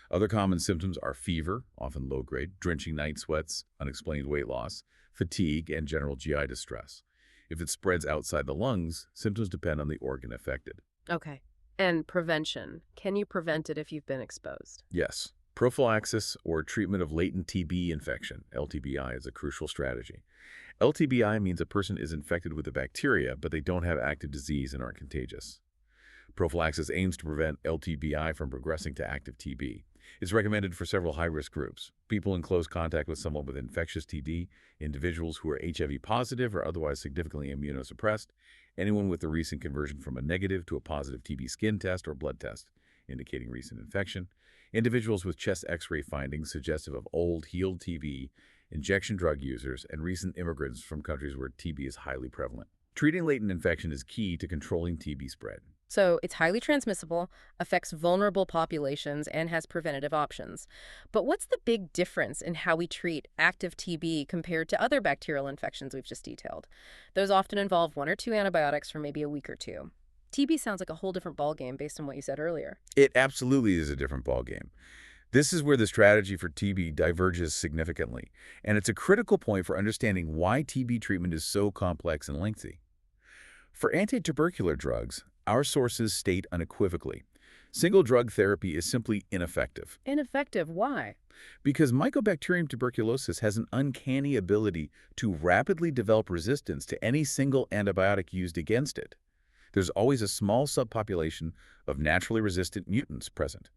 Other common symptoms are fever, often low-grade, drenching night sweats, unexplained weight loss, fatigue, and general GI distress. If it spreads outside the lungs, symptoms depend on the organ affected. Okay. And prevention. Can you prevent it if you've been exposed? Yes, Prophylaxis or treatment of latent TB infection, LTBI, is a crucial strategy. LTBI means a person is infected with a bacteria, but they don't have active disease and aren't contagious. Prophylaxis aims to prevent LTBI from progressing to active TB. It's recommended for several high-risk groups: people in close contact with someone with infectious TB, individuals who are HIV positive or otherwise significantly immunosuppressed, anyone with a recent conversion from a negative to a positive TB skin test or blood test indicating recent infection, individuals with chest X-ray findings suggestive of old, healed TB, injection drug users, and recent immigrants from countries where TB is highly prevalent. Treating latent infection is key to controlling TB spread. So it's highly transmissible, affects vulnerable populations, and has preventative options. But what's the big difference in how we treat active TB compared to other bacterial infections we've just detailed? Those often involve one or two antibiotics for maybe a week or two. TB sounds like a whole different ballgame based on what you said earlier. It absolutely is a different ballgame. This is where the strategy for TB diverges significantly, and it's a critical point for understanding why TB treatment is so complex and lengthy. For antitubercular drugs, our sources state unequivocally, single drug therapy is simply ineffective Ineffective, why? because Mycobacterium tuberculosis has an uncanny ability to rapidly develop resistance to any single antibiotic used against it. There's always a small subpopulation of naturally resistant mutants present.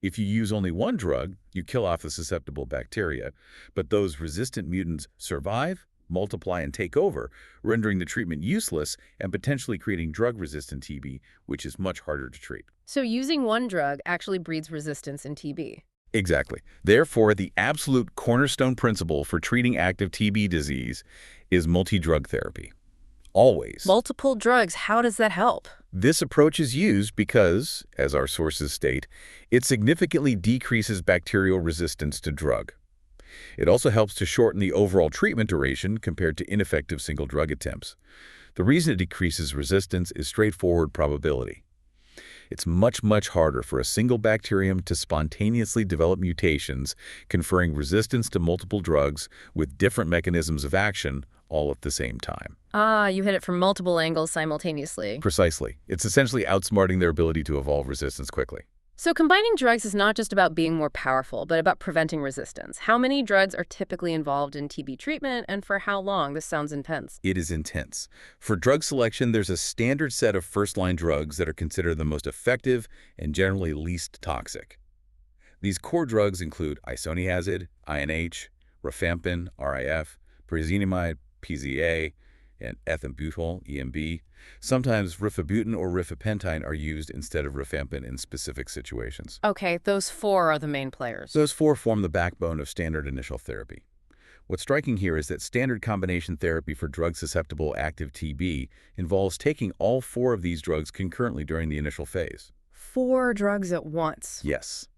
If you use only one drug, you kill off the susceptible bacteria, but those resistant mutants survive, multiply, and take over, rendering the treatment useless and potentially creating drug-resistant TB, which is much harder to treat. So using one drug actually breeds resistance in TB. Exactly. Therefore, the absolute cornerstone principle for treating active TB disease is multi-drug therapy. Always. Multiple drugs, how does that help? This approach is used because, as our sources state, it significantly decreases bacterial resistance to drug. It also helps to shorten the overall treatment duration compared to ineffective single drug attempts. The reason it decreases resistance is straightforward probability. It's much, much harder for a single bacterium to spontaneously develop mutations, conferring resistance to multiple drugs with different mechanisms of action all at the same time. Ah, you hit it from multiple angles simultaneously. Precisely. It's essentially outsmarting their ability to evolve resistance quickly. So combining drugs is not just about being more powerful, but about preventing resistance. How many drugs are typically involved in TB treatment, and for how long? This sounds intense. It is intense. For drug selection, there's a standard set of first-line drugs that are considered the most effective and generally least toxic. These core drugs include isoniazid, INH, rifampin, RIF, pyrazinamide, PZA, and ethambutol, EMB. Sometimes rifabutin or rifapentine are used instead of rifampin in specific situations. Okay, those four are the main players. Those four form the backbone of standard initial therapy. What's striking here is that standard combination therapy for drug-susceptible active TB involves taking all four of these drugs concurrently during the initial phase. 4 drugs at once. Yes.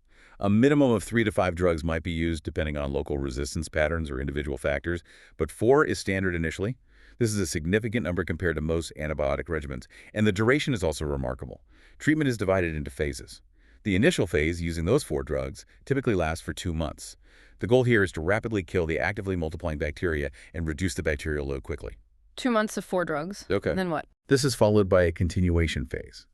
A minimum of 3 to 5 drugs might be used depending on local resistance patterns or individual factors, but 4 is standard initially. This is a significant number compared to most antibiotic regimens, and the duration is also remarkable. Treatment is divided into phases. The initial phase, using those 4 drugs, typically lasts for 2 months. The goal here is to rapidly kill the actively multiplying bacteria and reduce the bacterial load quickly. 2 months of 4 drugs. Okay. And then what? This is followed by a continuation phase.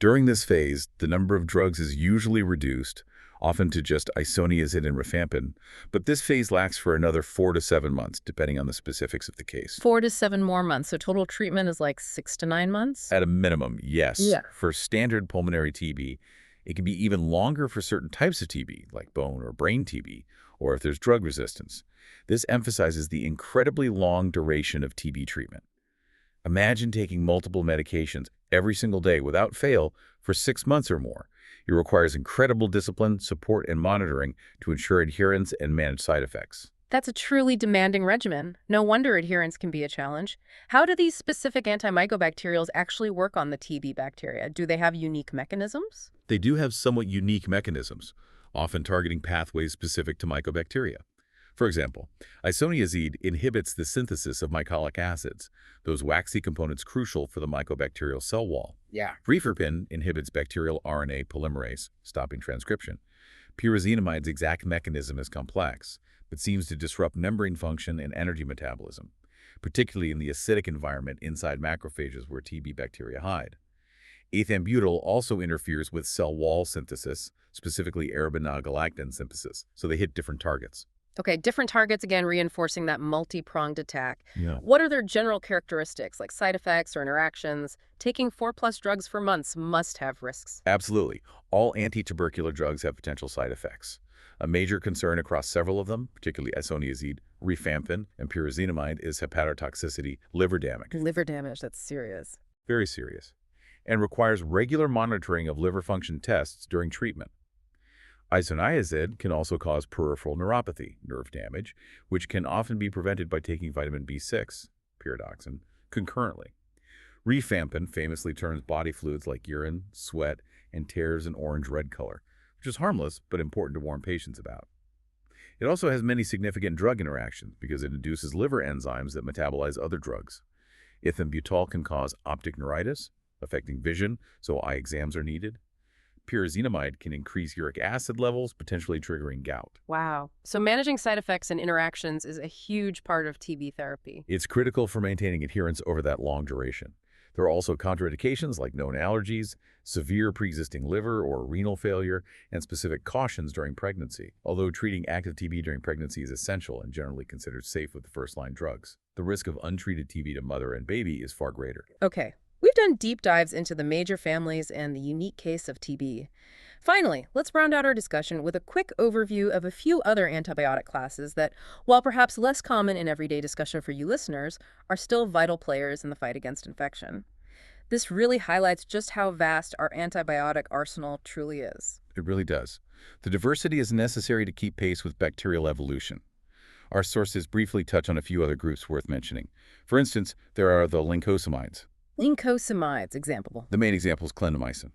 During this phase, the number of drugs is usually reduced, often to just isoniazid and rifampin, but this phase lasts for another 4 to 7 months, depending on the specifics of the case. 4 to 7 more months. So total treatment is like 6 to 9 months? At a minimum, yes. Yeah. For standard pulmonary TB, it can be even longer for certain types of TB, like bone or brain TB, or if there's drug resistance. This emphasizes the incredibly long duration of TB treatment. Imagine taking multiple medications every single day without fail for 6 months or more. It requires incredible discipline, support, and monitoring to ensure adherence and manage side effects. That's a truly demanding regimen. No wonder adherence can be a challenge. How do these specific antimycobacterials actually work on the TB bacteria? Do they have unique mechanisms? They do have somewhat unique mechanisms, often targeting pathways specific to mycobacteria. For example, isoniazid inhibits the synthesis of mycolic acids, those waxy components crucial for the mycobacterial cell wall. Yeah. Rifampin inhibits bacterial RNA polymerase, stopping transcription. Pyrazinamide's exact mechanism is complex, but seems to disrupt membrane function and energy metabolism, particularly in the acidic environment inside macrophages where TB bacteria hide. Ethambutol also interferes with cell wall synthesis, specifically arabinogalactan synthesis, so they hit different targets. Okay, different targets, again, reinforcing that multi-pronged attack. Yeah. What are their general characteristics, like side effects or interactions? Taking 4+ drugs for months must have risks. Absolutely. All anti-tubercular drugs have potential side effects. A major concern across several of them, particularly isoniazid, rifampin, and pyrazinamide, is hepatotoxicity, liver damage. Liver damage, that's serious. Very serious. And requires regular monitoring of liver function tests during treatment. Isoniazid can also cause peripheral neuropathy, nerve damage, which can often be prevented by taking vitamin B6, pyridoxine, concurrently. Rifampin famously turns body fluids like urine, sweat, and tears an orange-red color, which is harmless but important to warn patients about. It also has many significant drug interactions because it induces liver enzymes that metabolize other drugs. Ethambutol can cause optic neuritis, affecting vision, so eye exams are needed. Pyrazinamide can increase uric acid levels, potentially triggering gout. Wow. So managing side effects and interactions is a huge part of TB therapy. It's critical for maintaining adherence over that long duration. There are also contraindications like known allergies, severe pre-existing liver or renal failure, and specific cautions during pregnancy. Although treating active TB during pregnancy is essential and generally considered safe with the first-line drugs, the risk of untreated TB to mother and baby is far greater. Okay. We've done deep dives into the major families and the unique case of TB. Finally, let's round out our discussion with a quick overview of a few other antibiotic classes that, while perhaps less common in everyday discussion for you listeners, are still vital players in the fight against infection. This really highlights just how vast our antibiotic arsenal truly is. It really does. The diversity is necessary to keep pace with bacterial evolution. Our sources briefly touch on a few other groups worth mentioning. For instance, there are the lincosamides. Lincosamides, example. The main example is clindamycin.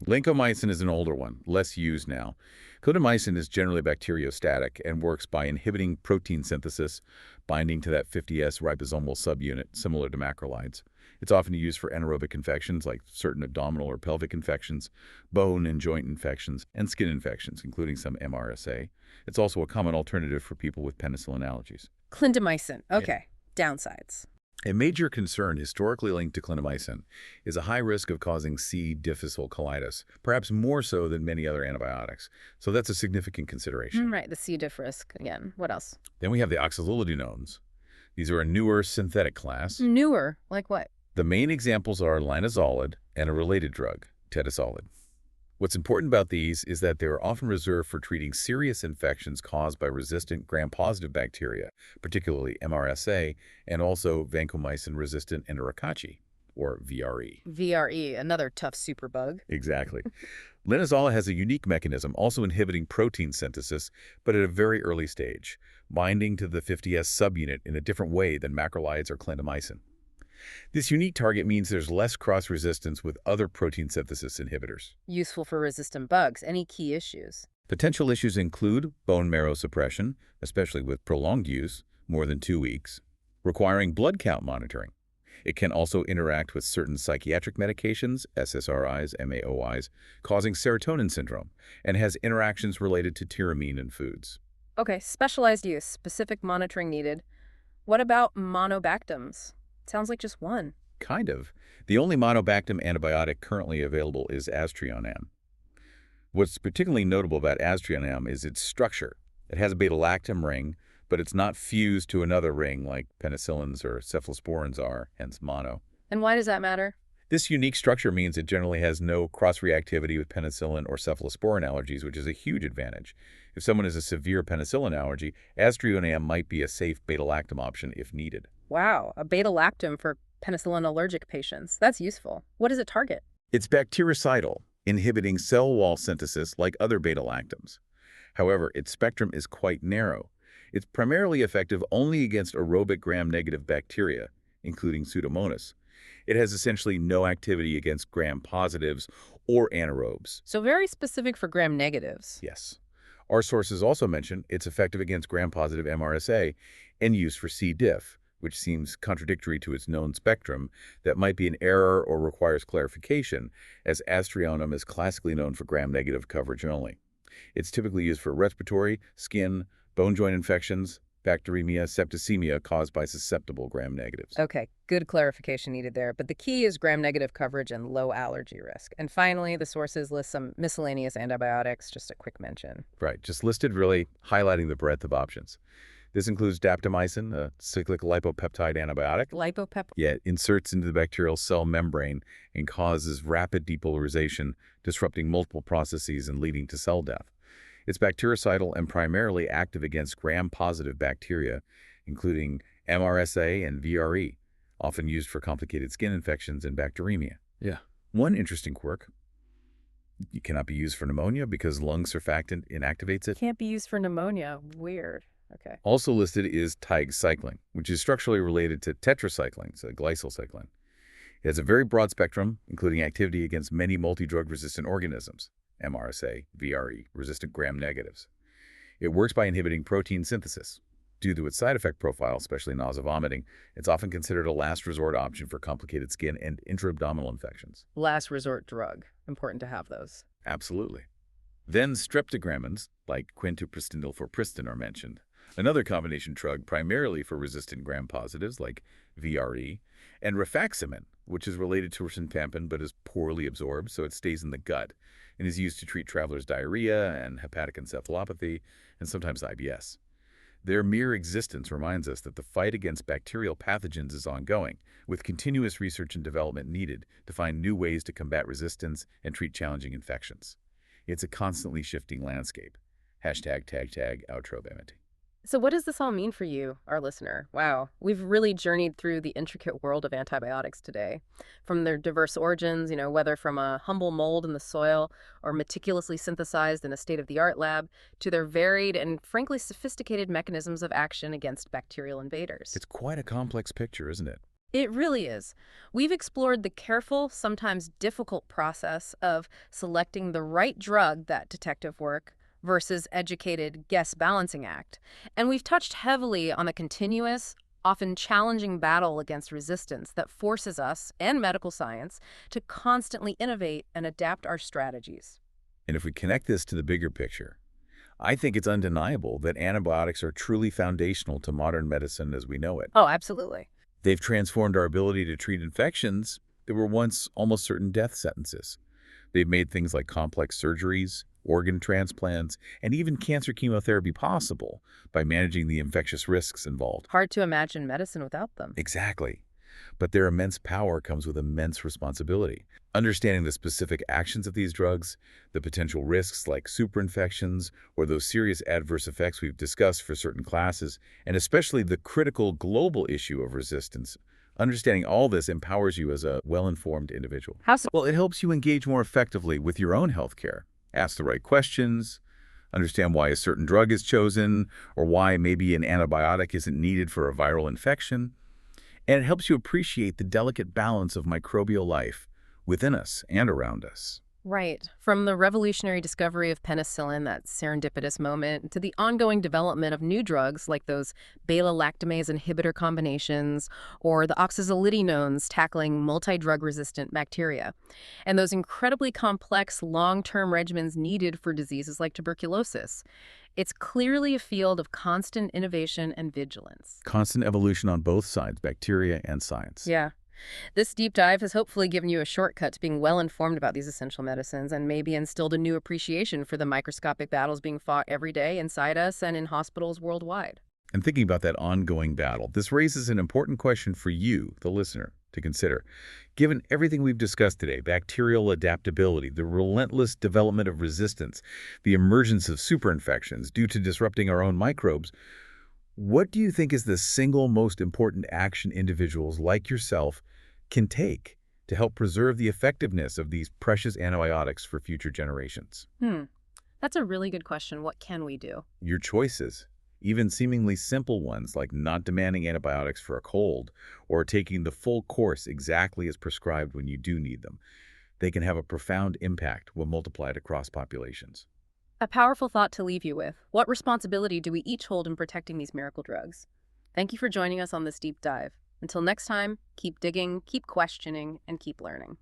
Lincomycin is an older one, less used now. Clindamycin is generally bacteriostatic and works by inhibiting protein synthesis, binding to that 50S ribosomal subunit, similar to macrolides. It's often used for anaerobic infections like certain abdominal or pelvic infections, bone and joint infections, and skin infections, including some MRSA. It's also a common alternative for people with penicillin allergies. Clindamycin. Okay. Downsides. A major concern historically linked to clindamycin is a high risk of causing C. difficile colitis, perhaps more so than many other antibiotics. So that's a significant consideration. Right, the C. diff risk again. What else? Then we have the oxazolidinones. These are a newer synthetic class. Newer. Like what? The main examples are linezolid and a related drug, tedasolid. What's important about these is that they are often reserved for treating serious infections caused by resistant gram-positive bacteria, particularly MRSA, and also vancomycin-resistant enterococci, or VRE. VRE, another tough superbug. Exactly. Linezolid has a unique mechanism, also inhibiting protein synthesis, but at a very early stage, binding to the 50S subunit in a different way than macrolides or clindamycin. This unique target means there's less cross-resistance with other protein synthesis inhibitors. Useful for resistant bugs. Any key issues? Potential issues include bone marrow suppression, especially with prolonged use, more than 2 weeks, requiring blood count monitoring. It can also interact with certain psychiatric medications, SSRIs, MAOIs, causing serotonin syndrome, and has interactions related to tyramine in foods. Okay, specialized use, specific monitoring needed. What about monobactams? Sounds like just one. Kind of. The only monobactam antibiotic currently available is aztreonam. What's particularly notable about aztreonam is its structure. It has a beta-lactam ring, but it's not fused to another ring like penicillins or cephalosporins are, hence mono. And why does that matter? This unique structure means it generally has no cross-reactivity with penicillin or cephalosporin allergies, which is a huge advantage. If someone has a severe penicillin allergy, aztreonam might be a safe beta-lactam option if needed. Wow, a beta-lactam for penicillin-allergic patients. That's useful. What does it target? It's bactericidal, inhibiting cell wall synthesis like other beta-lactams. However, its spectrum is quite narrow. It's primarily effective only against aerobic gram-negative bacteria, including Pseudomonas. It has essentially no activity against gram-positives or anaerobes. So very specific for gram-negatives. Yes. Our sources also mention it's effective against gram-positive MRSA and used for C. diff, which seems contradictory to its known spectrum. That might be an error or requires clarification, as aztreonam is classically known for gram-negative coverage only. It's typically used for respiratory, skin, bone joint infections, bacteremia, septicemia caused by susceptible gram-negatives. Okay, good clarification needed there. But the key is gram-negative coverage and low allergy risk. And finally, the sources list some miscellaneous antibiotics, just a quick mention. Right, just listed really highlighting the breadth of options. This includes daptomycin, a cyclic lipopeptide antibiotic. Lipopep. Yeah, it inserts into the bacterial cell membrane and causes rapid depolarization, disrupting multiple processes and leading to cell death. It's bactericidal and primarily active against gram-positive bacteria, including MRSA and VRE, often used for complicated skin infections and bacteremia. Yeah. One interesting quirk, it cannot be used for pneumonia because lung surfactant inactivates it. Can't be used for pneumonia. Weird. Okay. Also listed is tigecycline, which is structurally related to tetracycline, so glycylcycline. It has a very broad spectrum, including activity against many multi-drug resistant organisms, MRSA, VRE, resistant gram-negatives. It works by inhibiting protein synthesis. Due to its side effect profile, especially nausea vomiting, it's often considered a last resort option for complicated skin and intra-abdominal infections. Last resort drug. Important to have those. Absolutely. Then streptogramins, like quintupristindylforpristin, are mentioned. Another combination drug primarily for resistant gram-positives like VRE, and rifaximin, which is related to rifampin but is poorly absorbed, so it stays in the gut, and is used to treat travelers' diarrhea and hepatic encephalopathy, and sometimes IBS. Their mere existence reminds us that the fight against bacterial pathogens is ongoing, with continuous research and development needed to find new ways to combat resistance and treat challenging infections. It's a constantly shifting landscape. #outro Bemity. So what does this all mean for you, our listener? Wow, we've really journeyed through the intricate world of antibiotics today. From their diverse origins, whether from a humble mold in the soil or meticulously synthesized in a state-of-the-art lab, to their varied and frankly sophisticated mechanisms of action against bacterial invaders. It's quite a complex picture, isn't it? It really is. We've explored the careful, sometimes difficult process of selecting the right drug, that detective work, versus educated guess balancing act. And we've touched heavily on the continuous, often challenging battle against resistance that forces us, and medical science, to constantly innovate and adapt our strategies. And if we connect this to the bigger picture, I think it's undeniable that antibiotics are truly foundational to modern medicine as we know it. Oh, absolutely. They've transformed our ability to treat infections that were once almost certain death sentences. They've made things like complex surgeries, organ transplants, and even cancer chemotherapy possible by managing the infectious risks involved. Hard to imagine medicine without them. Exactly. But their immense power comes with immense responsibility. Understanding the specific actions of these drugs, the potential risks like superinfections, or those serious adverse effects we've discussed for certain classes, and especially the critical global issue of resistance, understanding all this empowers you as a well-informed individual. How so? Well, it helps you engage more effectively with your own healthcare. Ask the right questions, understand why a certain drug is chosen, or why maybe an antibiotic isn't needed for a viral infection. And it helps you appreciate the delicate balance of microbial life within us and around us. Right. From the revolutionary discovery of penicillin, that serendipitous moment, to the ongoing development of new drugs like those beta-lactamase inhibitor combinations or the oxazolidinones tackling multi-drug-resistant bacteria, and those incredibly complex long-term regimens needed for diseases like tuberculosis. It's clearly a field of constant innovation and vigilance. Constant evolution on both sides, bacteria and science. Yeah. This deep dive has hopefully given you a shortcut to being well informed about these essential medicines and maybe instilled a new appreciation for the microscopic battles being fought every day inside us and in hospitals worldwide. And thinking about that ongoing battle, this raises an important question for you, the listener, to consider. Given everything we've discussed today, bacterial adaptability, the relentless development of resistance, the emergence of superinfections due to disrupting our own microbes, what do you think is the single most important action individuals like yourself can take to help preserve the effectiveness of these precious antibiotics for future generations? That's a really good question. What can we do? Your choices, even seemingly simple ones like not demanding antibiotics for a cold or taking the full course exactly as prescribed when you do need them, they can have a profound impact when multiplied across populations. A powerful thought to leave you with. What responsibility do we each hold in protecting these miracle drugs? Thank you for joining us on this deep dive. Until next time, keep digging, keep questioning, and keep learning.